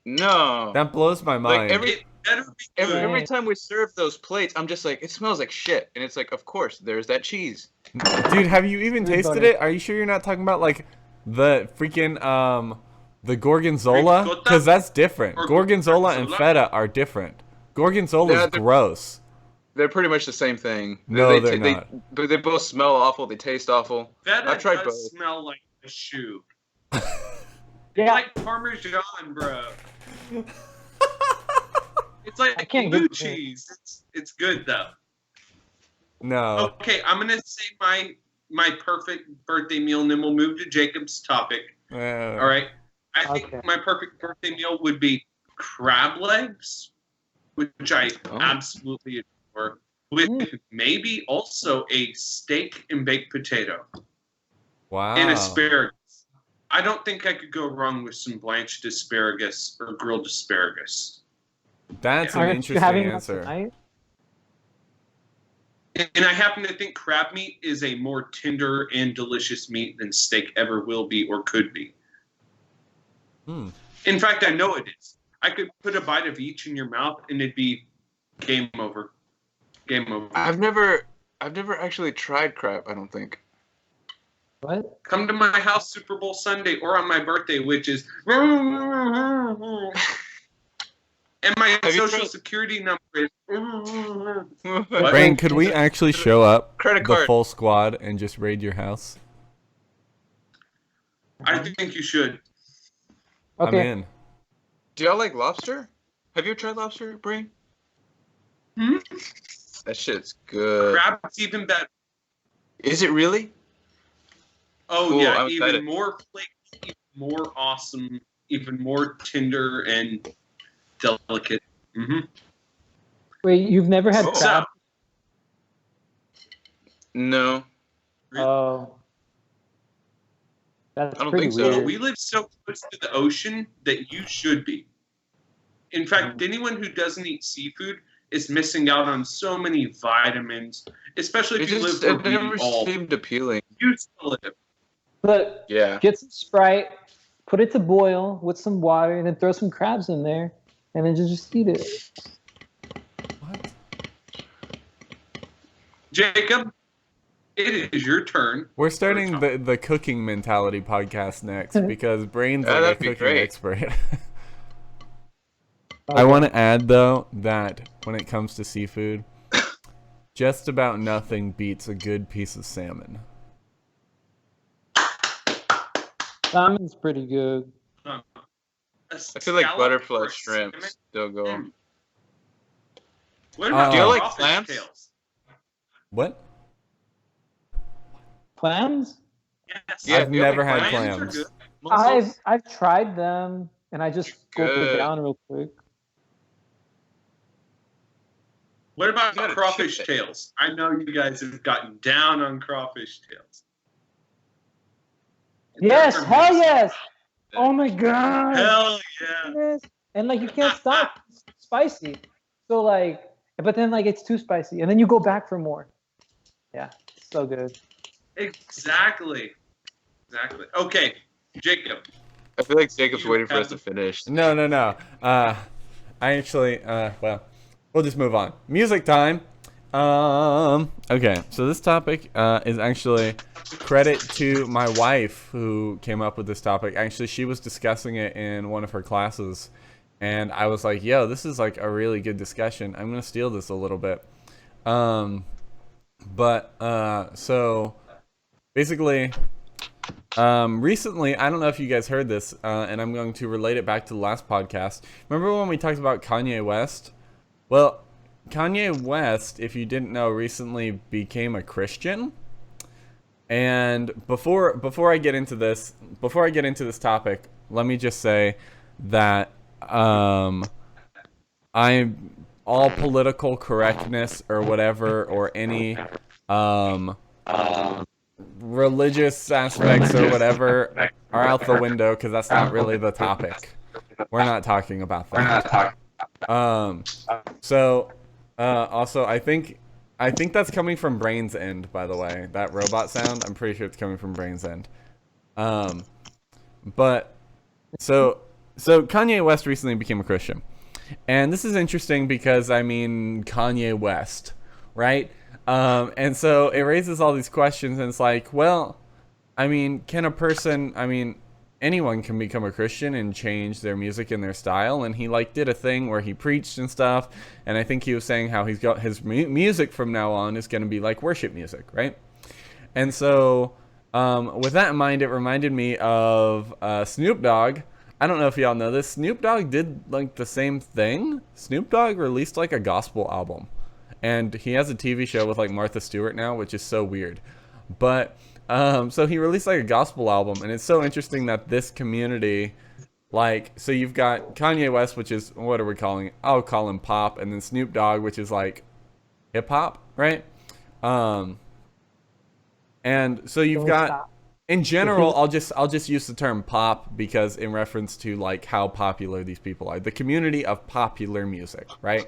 no. That blows my mind. Like every It better be every, good. every time we serve those plates, I'm just like, it smells like shit, and it's like, of course, there's that cheese. Dude, have you even Good tasted buddy. it? Are you sure you're not talking about like the freaking the gorgonzola? Ricotta? Because that's different. Or Gorgonzola and gorgonzola? feta are different. Gorgonzola Yeah, is they're- gross. They're pretty much the same thing. No, they're not. But they both smell awful. They taste awful. Feta I've tried does both. smell like a shoe. Yeah. Like Parmesan, bro. It's I like can't blue get- cheese. It's good though. No. Okay, I'm gonna say my perfect birthday meal, and then we'll move to Jacob's topic. All right. I think Okay. my perfect birthday meal would be crab legs, which I Oh. absolutely adore, with Mm. maybe also a steak and baked potato Wow. and asparagus. I don't think I could go wrong with some blanched asparagus or grilled asparagus. That's an Aren't you interesting having that answer. tonight? And I happen to think crab meat is a more tender and delicious meat than steak ever will be or could be. Hmm. In fact, I know it is. I could put a bite of each in your mouth and it'd be game over. Game over. I've never actually tried crab. I don't think. What? Come to my house Super Bowl Sunday or on my birthday, which is. And my Have you social tried- security number is. What? Brain, could we actually show up Credit the card. full squad and just raid your house? I think you should. I'm Okay. in. Do y'all like lobster? Have you tried lobster, Brain? Hmm? That shit's good. Crab's even better. Is it really? Oh Cool, yeah, I'm even excited. more flaky, even more awesome, even more tender and delicate. Hmm Wait, you've never had Oh. crab? No. Oh. That's I don't pretty think so. weird. We live so close to the ocean that you should be. In fact, anyone who doesn't eat seafood is missing out on so many vitamins, especially It if you just live it where never we all seemed appealing. used to live. But Yeah. get some Sprite, put it to boil with some water, and then throw some crabs in there, and then just eat it. What? Jacob, it is your turn. We're starting the cooking mentality podcast next because Brain's Yeah, like a that'd be cooking great. expert. I want to add though that when it comes to seafood, just about nothing beats a good piece of salmon. Salmon's pretty good. I feel like scallop butterfly or shrimp salmon? still go. Mm. What about Do you like crawfish clams? tails? What? Clams? Yes. Yeah, I've do you like never had Clams are clams. good. Mussels? I've tried them and I just gulp it Good. down real quick. What about You gotta crawfish chip it. tails? I know you guys have gotten down on crawfish tails. Yes, Those are hell amazing. yes. Oh my god. Hell yeah. Yes. And like you can't stop. It's spicy. So like, but then like it's too spicy, and then you go back for more. Yeah, it's so good. Exactly. Okay, Jacob. I feel like Jacob's You waiting for have us to finish. No. I actually, well, we'll just move on. Music time. Okay, so this topic is actually credit to my wife who came up with this topic. Actually, she was discussing it in one of her classes, and I was like, yo, this is like a really good discussion. I'm gonna steal this a little bit. So basically, recently, I don't know if you guys heard this, and I'm going to relate it back to the last podcast. Remember when we talked about Kanye West? Well, Kanye West, if you didn't know, recently became a Christian. And before I get into this topic, let me just say that I'm all political correctness or whatever or any religious aspects or whatever are out the window because that's not really the topic. We're not talking about that. Also, I think that's coming from Brain's End, by the way. That robot sound, I'm pretty sure it's coming from Brain's End. But so Kanye West recently became a Christian. And this is interesting because, I mean, Kanye West, right? And so it raises all these questions, and it's like, well, I mean, anyone can become a Christian and change their music and their style. And he like did a thing where he preached and stuff. And I think he was saying how he's got his music from now on is going to be like worship music, right? And so with that in mind, it reminded me of Snoop Dogg. I don't know if y'all know this. Snoop Dogg did like the same thing. Snoop Dogg released like a gospel album. And he has a TV show with like Martha Stewart now, which is so weird. But so he released like a gospel album, and it's so interesting that this community, like, so you've got Kanye West, which is, what are we calling it? I'll call him pop, and then Snoop Dogg, which is like hip hop, right? And so you've got, in general, I'll just use the term pop because in reference to like how popular these people are, the community of popular music, right?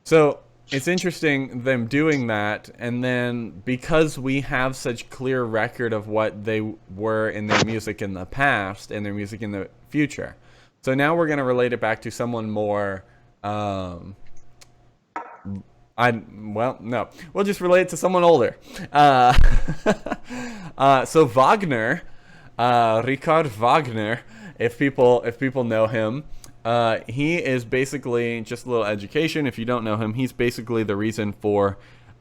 So it's interesting them doing that, and then because we have such clear record of what they were in their music in the past and their music in the future, so now we're gonna relate it back to someone more. We'll just relate it to someone older. So Wagner, Richard Wagner, if people know him. He is basically, just a little education, if you don't know him, he's basically the reason for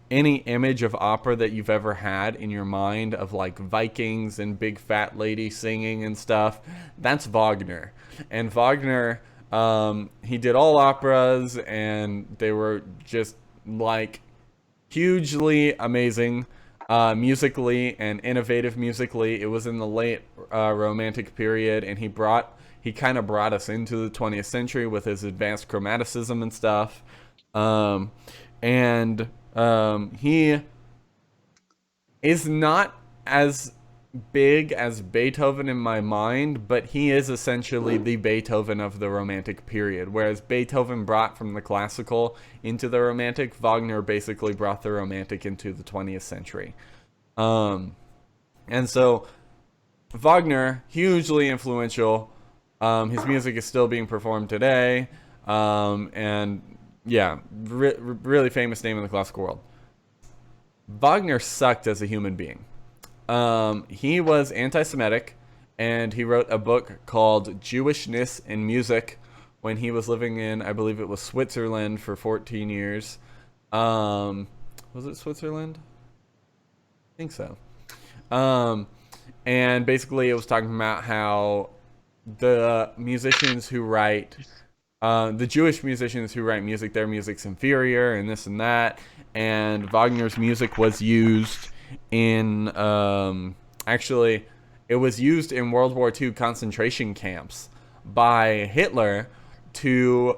any image of opera that you've ever had in your mind of like Vikings and big fat lady singing and stuff. That's Wagner. And Wagner, he did all operas, and they were just like hugely amazing musically and innovative musically. It was in the late Romantic period, and he kind of brought us into the 20th century with his advanced chromaticism and stuff. He is not as big as Beethoven in my mind, but he is essentially the Beethoven of the Romantic period. Whereas Beethoven brought from the classical into the Romantic, Wagner basically brought the Romantic into the 20th century. And so Wagner, hugely influential. His music is still being performed today, and yeah, really famous name in the classical world. Wagner sucked as a human being. He was anti-Semitic, and he wrote a book called Jewishness in Music when he was living in, I believe it was Switzerland for 14 years. Was it Switzerland? I think so. And basically it was talking about how the musicians who write, the Jewish musicians who write music, their music's inferior and this and that. And Wagner's music was used in, actually, it was used in World War II concentration camps by Hitler to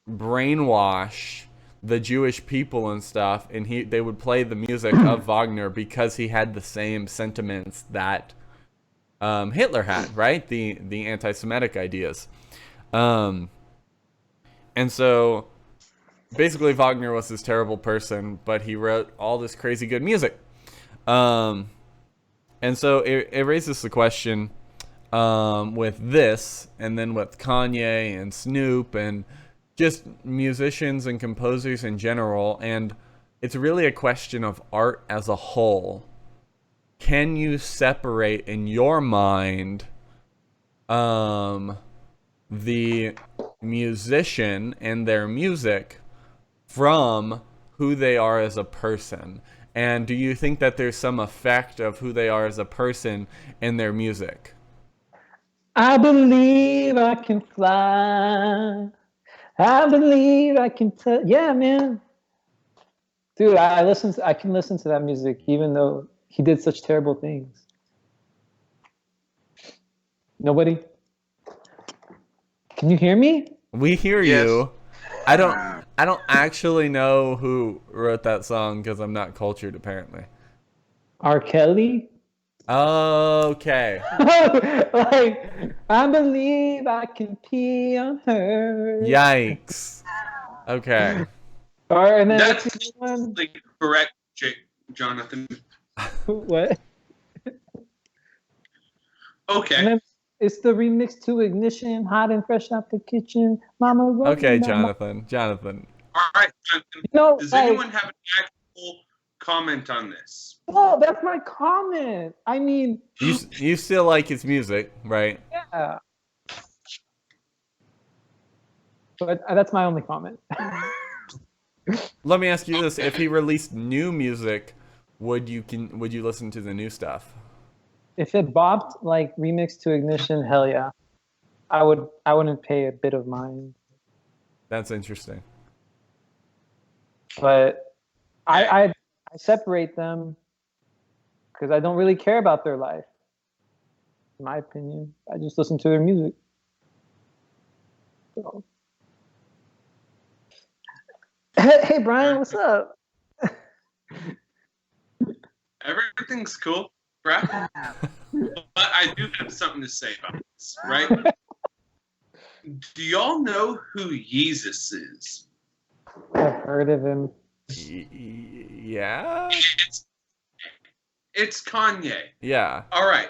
brainwash the Jewish people and stuff, and they would play the music of Wagner because he had the same sentiments that Hitler had, right? The anti-Semitic ideas. And so basically Wagner was this terrible person, but he wrote all this crazy good music. And so it raises the question with this, and then with Kanye and Snoop and just musicians and composers in general, and it's really a question of art as a whole. Can you separate in your mind the musician and their music from who they are as a person? And do you think that there's some effect of who they are as a person in their music? I believe I can fly. I believe I can tell. Yeah, man. Dude, I can listen to that music even though he did such terrible things. Nobody? Can you hear me? We hear Yes. you. I don't actually know who wrote that song because I'm not cultured apparently. R. Kelly? Okay. Like, I believe I can pee on her. Yikes. Okay. Or, and then That's what's the other one? like correct, Jonathan. What? Okay. And then it's the remix to Ignition, hot and fresh out the kitchen. Mama. Okay, Mama. Jonathan. All right, Jonathan. No, Does like, anyone have an actual comment on this? oh, that's my comment. I mean, You still like his music, right? yeah. But that's my only comment. Let me ask you this: if he released new music, would you listen to the new stuff? If it bopped like remix to Ignition, hell yeah. I wouldn't pay a bit of mind. That's interesting. But I separate them because I don't really care about their life. In my opinion, I just listen to their music. So. Hey Brian, what's up? Everything's cool, right? But I do have something to say about this, right? Do y'all know who Yeezus is? I've heard of him. Yeah. It's Kanye. Yeah. All right.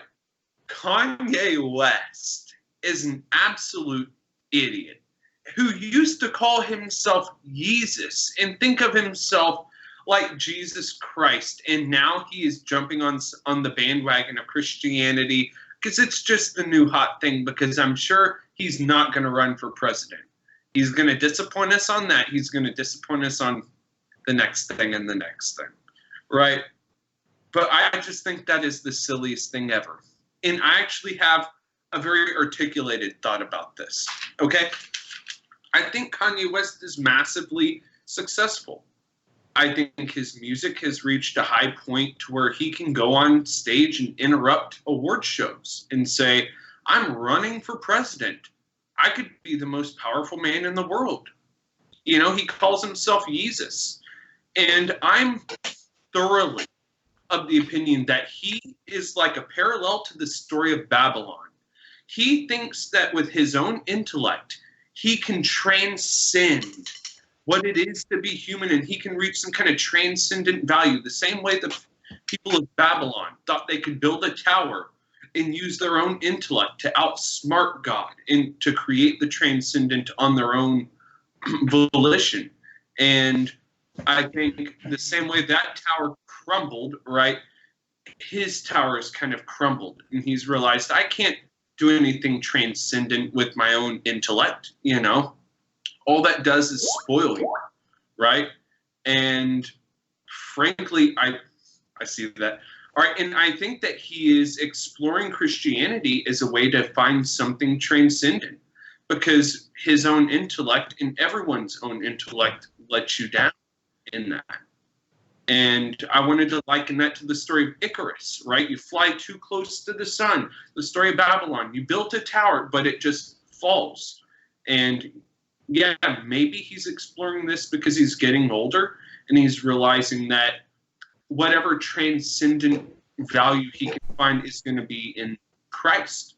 Kanye West is an absolute idiot who used to call himself Yeezus and think of himself like Jesus Christ, and now he is jumping on the bandwagon of Christianity because it's just the new hot thing, because I'm sure he's not going to run for president. He's going to disappoint us on that. He's going to disappoint us on the next thing and the next thing, right? But I just think that is the silliest thing ever. And I actually have a very articulated thought about this, okay? I think Kanye West is massively successful. I think his music has reached a high point to where he can go on stage and interrupt award shows and say, I'm running for president. I could be the most powerful man in the world. You know, he calls himself Yeezus. And I'm thoroughly of the opinion that he is like a parallel to the story of Babylon. He thinks that with his own intellect, he can transcend what it is to be human, and he can reach some kind of transcendent value, the same way the people of Babylon thought they could build a tower and use their own intellect to outsmart God and to create the transcendent on their own volition. And I think the same way that tower crumbled, right, his tower has kind of crumbled, and he's realized, I can't do anything transcendent with my own intellect, you know? All that does is spoil you, right? And frankly, I see that. All right, and I think that he is exploring Christianity as a way to find something transcendent, because his own intellect and everyone's own intellect lets you down in that. And I wanted to liken that to the story of Icarus, right? You fly too close to the sun. The story of Babylon, you built a tower, but it just falls. And yeah, maybe he's exploring this because he's getting older and he's realizing that whatever transcendent value he can find is going to be in Christ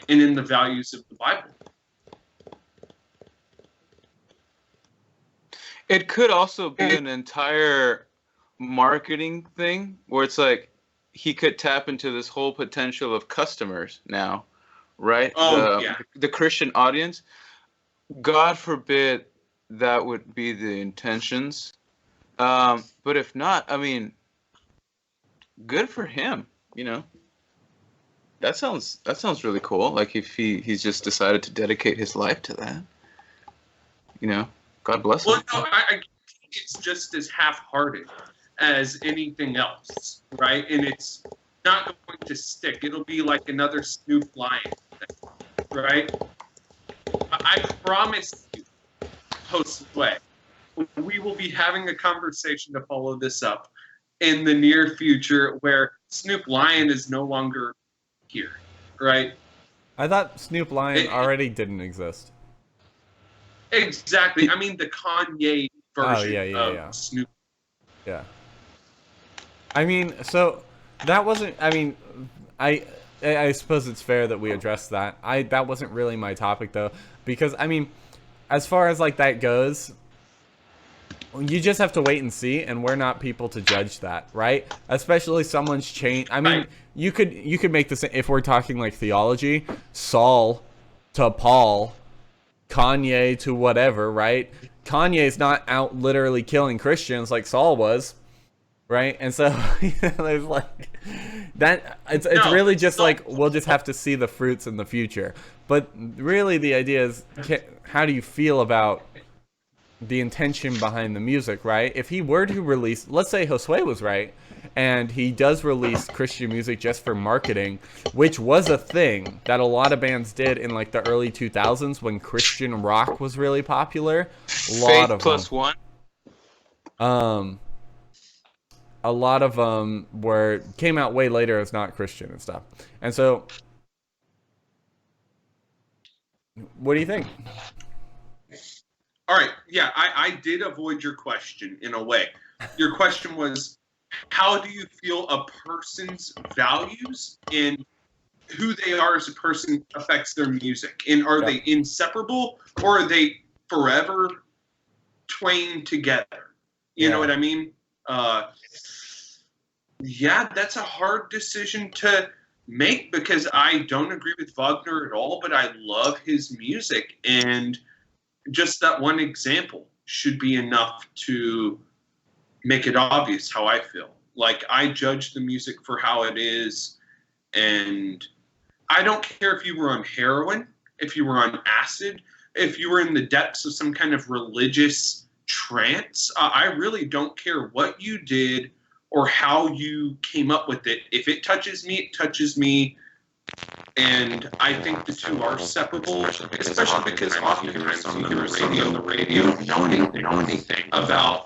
and in the values of the Bible. It could also be an entire marketing thing where it's like he could tap into this whole potential of customers now, right? Oh, yeah. The Christian audience. God forbid that would be the intentions. But if not, I mean, good for him, you know. That sounds really cool. Like if he's just decided to dedicate his life to that. You know, God bless him. Well, no, I think it's just as half-hearted as anything else, right? And it's not going to stick. It'll be like another Snoop Lion thing, right? I promise you, Josue, we will be having a conversation to follow this up in the near future where Snoop Lion is no longer here, right? I thought Snoop Lion already didn't exist. Exactly. I mean, the Kanye version of Snoop. Yeah. I mean, so that wasn't. I mean, I suppose it's fair that we address that. That wasn't really my topic though, because I mean, as far as like that goes, you just have to wait and see, and we're not people to judge that, right? Especially someone's changed. I mean, you could make this if we're talking like theology, Saul to Paul, Kanye to whatever, right? Kanye's not out literally killing Christians like Saul was, right? And so there's like that. It's really just like we'll just have to see the fruits in the future. But really, the idea is, how do you feel about the intention behind the music, right? If he were to release, let's say Josue was right, and he does release Christian music just for marketing, which was a thing that a lot of bands did in like the early 2000s when Christian rock was really popular. Faith Plus One. A lot of them came out way later as not Christian and stuff. And so, what do you think? All right. Yeah, I did avoid your question in a way. Your question was, how do you feel a person's values and who they are as a person affects their music? And are they inseparable, or are they forever twain together? You know what I mean? Yeah, that's a hard decision to make, because I don't agree with Wagner at all, but I love his music. And just that one example should be enough to make it obvious how I feel. Like, I judge the music for how it is, and I don't care if you were on heroin, if you were on acid, if you were in the depths of some kind of religious trance. I really don't care what you did or how you came up with it. If it touches me, it touches me. And I think the two are separable, especially because oftentimes you hear a song on the radio, you don't know anything about.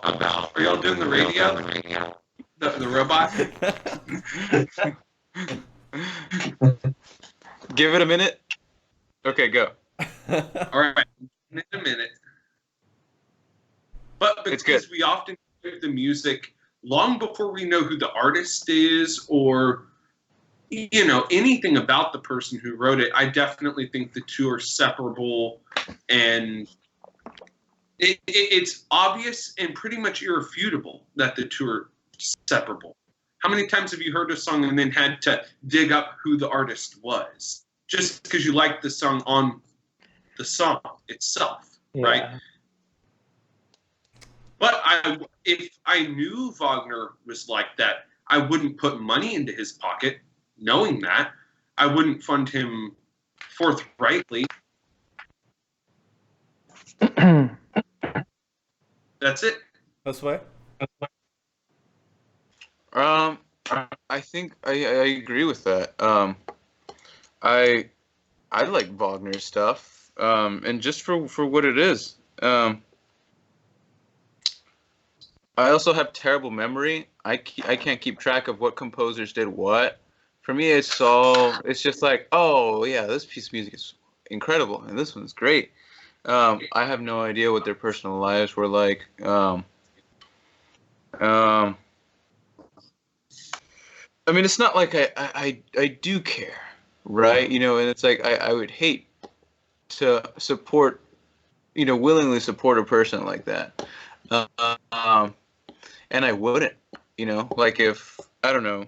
Are y'all doing the radio? The robot? Give it a minute. Okay, go. All right, in a minute. But because we often hear the music long before we know who the artist is or anything about the person who wrote it, I definitely think the two are separable, and it's obvious and pretty much irrefutable that the two are separable. How many times have you heard a song and then had to dig up who the artist was just because you liked the song on the song itself, right? But if I knew Wagner was like that, I wouldn't put money into his pocket. Knowing that, I wouldn't fund him forthrightly. That's it. That's why. Um, I think I agree with that. I I like Wagner's stuff. And just for what it is. I also have terrible memory. I can't keep track of what composers did what. For me, it's just like, oh yeah, this piece of music is incredible and this one's great. I have no idea what their personal lives were like. I mean, it's not like I do care, right? You know, and it's like I would hate to support, willingly support a person like that. And I wouldn't, like if, I don't know,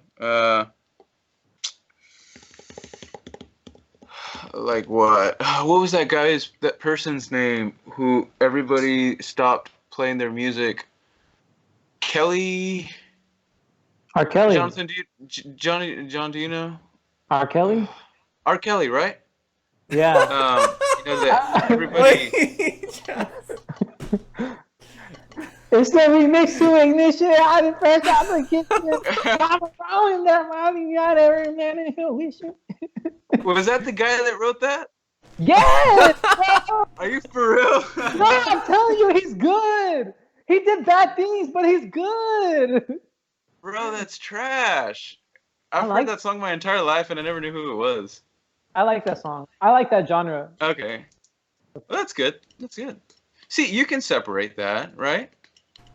like what was that person's name who everybody stopped playing their music? Kelly? R. Kelly. Jonathan, John, do you know? R. Kelly? R. Kelly, right? Yeah. That everybody... It's the remix to Ignition. I did fresh out the kitchen. I'm rolling that mommy got every man in here wish you. Was that the guy that wrote that? Yes! Bro. Are you for real? No, I'm telling you, he's good. He did bad things, but he's good. Bro, that's trash. I've like heard that song my entire life and I never knew who it was. I like that song. I like that genre. Okay. Well, that's good. That's good. See, you can separate that, right?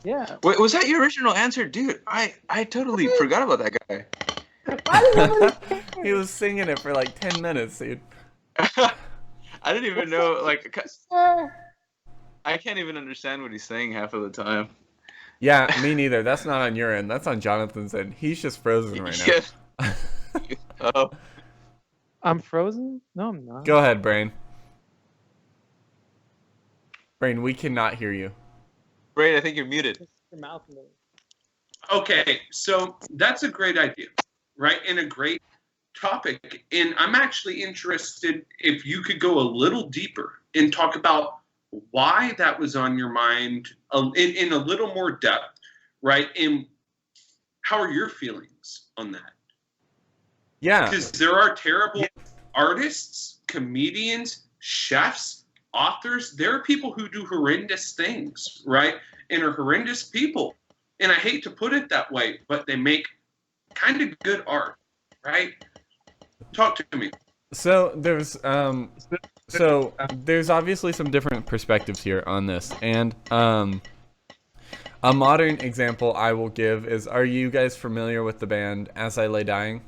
Yeah. Wait, was that your original answer? Dude, I totally forgot about that guy. He was singing it for like 10 minutes, dude. I didn't even know, like, I can't even understand what he's saying half of the time. Yeah, me neither. That's not on your end. That's on Jonathan's end. He's just frozen right now. Oh. I'm frozen? No, I'm not. Go ahead, Brain. Brain, we cannot hear you. Brain, I think you're muted. Your mouth moved. Okay, so that's a great idea, right? And a great topic. And I'm actually interested if you could go a little deeper and talk about why that was on your mind in a little more depth, right? And how are your feelings on that? Yeah. Because there are terrible artists, comedians, chefs, authors. There are people who do horrendous things, right? And are horrendous people. And I hate to put it that way, but they make kind of good art, right? Talk to me. So there's obviously some different perspectives here on this, and a modern example I will give is: are you guys familiar with the band As I Lay Dying?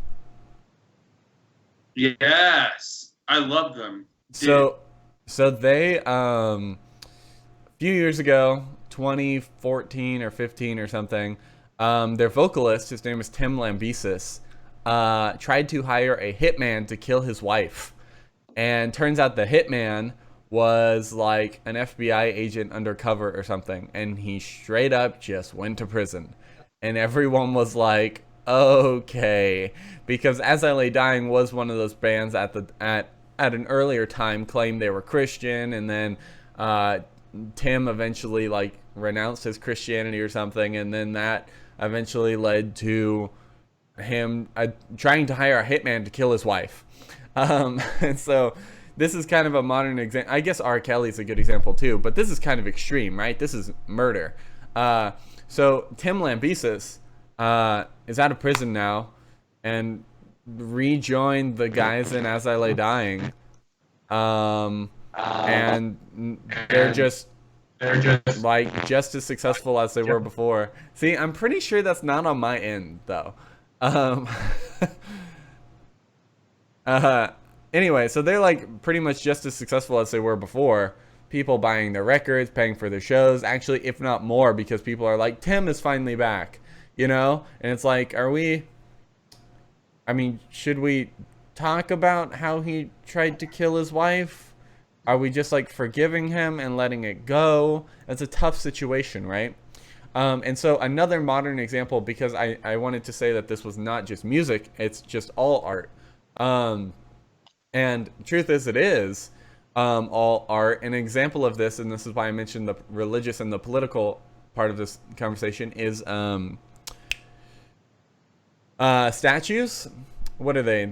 Yes, I love them. So they a few years ago, 2014 or 15 or something, their vocalist, his name is Tim Lambesis, tried to hire a hitman to kill his wife. And turns out the hitman was like an FBI agent undercover or something. And he straight up just went to prison. And everyone was like, okay. Because As I Lay Dying was one of those bands at an earlier time claimed they were Christian. And then Tim eventually like renounced his Christianity or something. And then that eventually led to him trying to hire a hitman to kill his wife. And so this is kind of a modern example. I guess R. Kelly's a good example too, but this is kind of extreme, right? This is murder. So Tim Lambesis is out of prison now and rejoined the guys in As I Lay Dying. And they're just like just as successful as they were before. See, I'm pretty sure that's not on my end though. Anyway, so they're like pretty much just as successful as they were before. People buying their records, paying for their shows, actually, if not more, because people are like, Tim is finally back, And it's like, should we talk about how he tried to kill his wife? Are we just like forgiving him and letting it go? It's a tough situation, right? And so another modern example, because I wanted to say that this was not just music, it's just all art. And truth is, it is all art. An example of this, and this is why I mentioned the religious and the political part of this conversation, is Statues. What are they?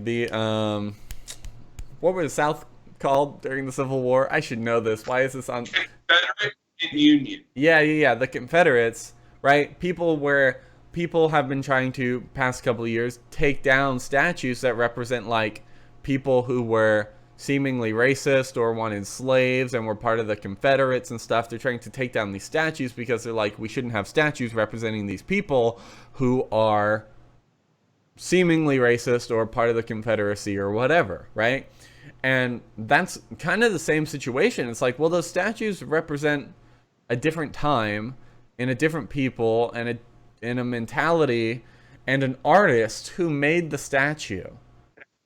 What were the South called during the Civil War? I should know this. Why is this on? Confederate and Union. Yeah. The Confederates, right? People have been trying to, past couple of years, take down statues that represent like people who were seemingly racist or wanted slaves and were part of the Confederates and stuff. They're trying to take down these statues because they're like, we shouldn't have statues representing these people who are seemingly racist or part of the Confederacy or whatever, right? And that's kind of the same situation. It's like, well, those statues represent a different time and a different people and a mentality and an artist who made the statue.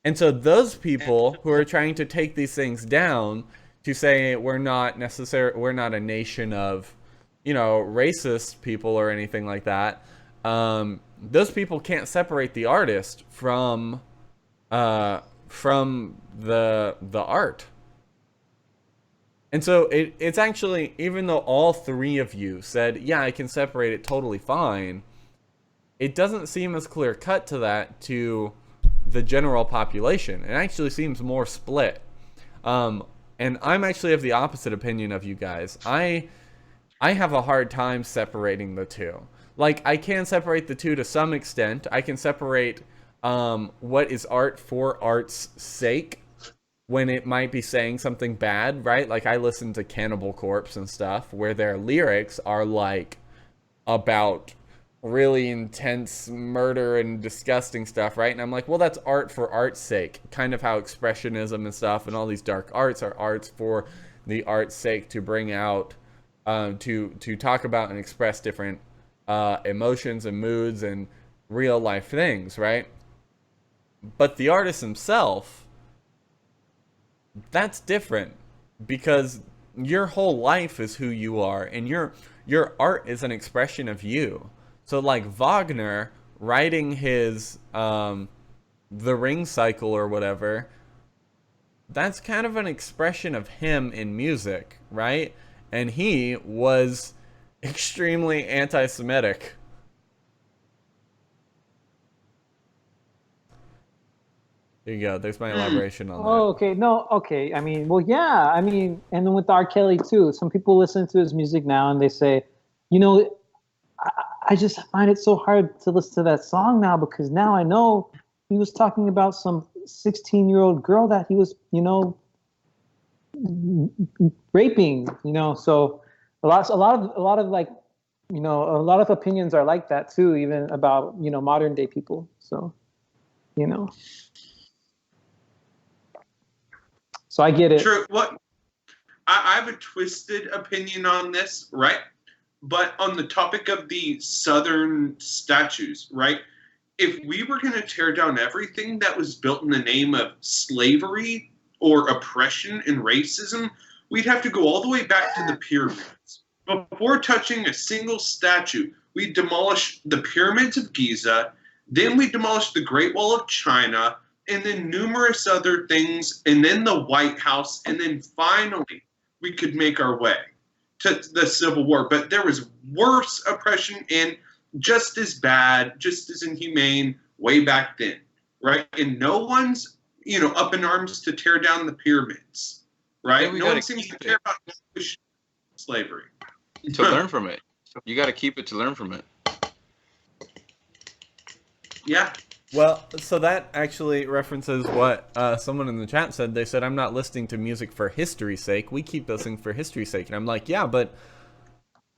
And so those people who are trying to take these things down to say we're not a nation of, racist people or anything like that, those people can't separate the artist from the art. And so it's actually, even though all three of you said, yeah, I can separate it totally fine, it doesn't seem as clear cut to that to the general population. It actually seems more split. And I'm actually of the opposite opinion of you guys. I have a hard time separating the two. Like, I can separate the two to some extent. I can separate what is art for art's sake when it might be saying something bad, right? Like, I listen to Cannibal Corpse and stuff where their lyrics are like about really intense murder and disgusting stuff, right? And I'm like, well, that's art for art's sake. Kind of how expressionism and stuff and all these dark arts are arts for the art's sake, to bring out, to talk about and express different emotions and moods and real life things, right? But the artist himself, that's different, because your whole life is who you are, and your art is an expression of you. So like Wagner writing his The Ring Cycle or whatever, that's kind of an expression of him in music, right? And he was extremely anti-Semitic. There you go. There's my elaboration on that. Oh, okay. No, okay. I mean, well, yeah. I mean, and then with R. Kelly too. Some people listen to his music now and they say, I just find it so hard to listen to that song now, because now I know he was talking about some 16-year-old girl that he was, raping. So a lot of like, a lot of opinions are like that too, even about modern day people. So, So I get it. True. What I have a twisted opinion on this, right? But on the topic of the Southern statues, right? If we were going to tear down everything that was built in the name of slavery or oppression and racism, we'd have to go all the way back to the pyramids. Before touching a single statue, we demolished the pyramids of Giza, then we demolished the Great Wall of China, and then numerous other things, and then the White House, and then finally we could make our way to the Civil War. But there was worse oppression and just as bad, just as inhumane way back then, right? And no one's, up in arms to tear down the pyramids, right? No one seems to care about slavery. To learn from it. You got to keep it to learn from it. Yeah. Well, so that actually references what someone in the chat said. They said, I'm not listening to music for history's sake. We keep listening for history's sake. And I'm like, yeah, but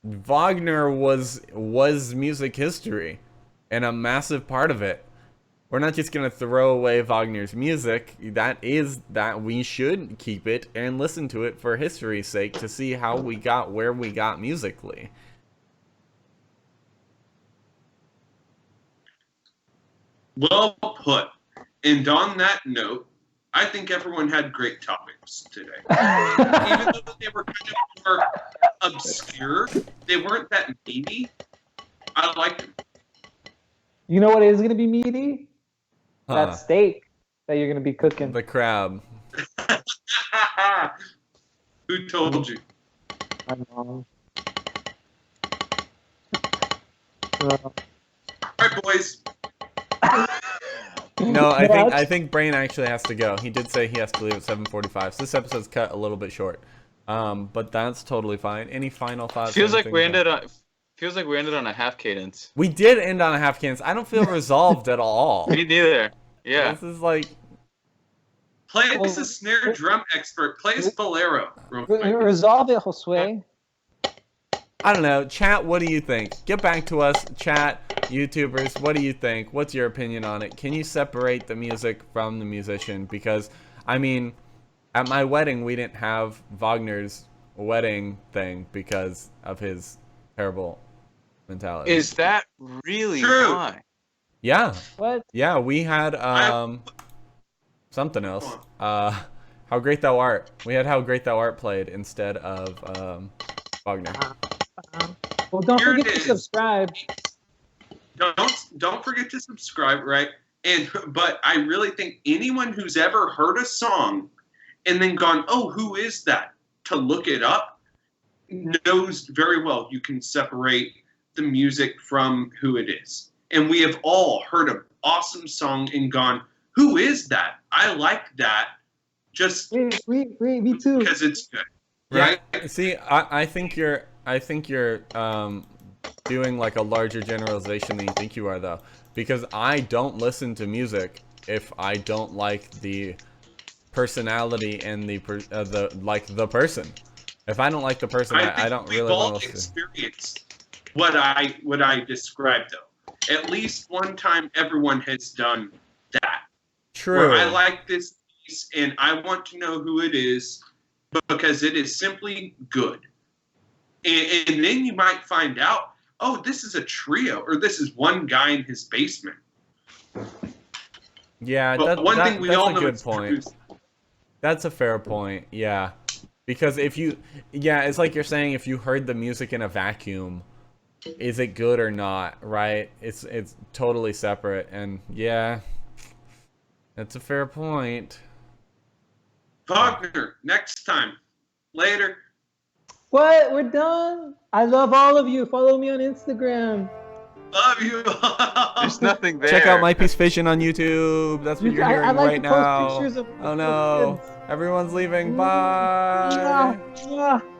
Wagner was music history and a massive part of it. We're not just going to throw away Wagner's music. That we should keep it and listen to it for history's sake, to see how we got where we got musically. Well put. And on that note, I think everyone had great topics today. Even though they were kind of more obscure, they weren't that meaty. I liked them. You know what is going to be meaty? That steak that you're going to be cooking. The crab. Who told you? I know. All right, boys. No, I That's- think Brain actually has to go. He did say he has to leave at 7:45. So this episode's cut a little bit short. But that's totally fine. Any final thoughts? Feels like anything we about- ended on a half cadence. We did end on a half cadence. I don't feel resolved at all. Me neither. Yeah. This is like, Play as a snare drum expert. Play as Bolero. Real quick. Resolve it, Josue. I don't know. Chat, what do you think? Get back to us. Chat, YouTubers, what do you think? What's your opinion on it? Can you separate the music from the musician? Because, I mean, at my wedding, we didn't have Wagner's wedding thing because of his terrible mentality. Is that really True. why? Yeah. What? Yeah, we had something else. How Great Thou Art. We had How Great Thou Art played instead of Wagner. Well, don't Here it forget to is. subscribe. Don't forget to subscribe, right? But I really think anyone who's ever heard a song and then gone, oh, who is that? To look it up knows very well you can separate the music from who it is. And we have all heard an awesome song and gone, who is that? I like that just Wait, me too. because it's good. Yeah. Right? See, I think you're doing like a larger generalization than you think you are, though, because I don't listen to music if I don't like the personality and the person. If I don't like the person, I don't we've really all want to listen. experienced what I described though. At least one time everyone has done that. True. Where I like this piece and I want to know who it is because it is simply good. And then you might find out, oh, this is a trio or this is one guy in his basement. Yeah, But one thing we that's all a know good is point. That's a fair point. Yeah, because it's like you're saying, if you heard the music in a vacuum, is it good or not? Right? It's totally separate, and yeah, that's a fair point. Wagner, next time. Later. What? We're done? I love all of you. Follow me on Instagram. Love you. There's nothing there. Check out My Piece Vision on YouTube. That's what you're hearing I like right to post now. pictures of Oh no, everyone's leaving. Bye. Mwah, mwah.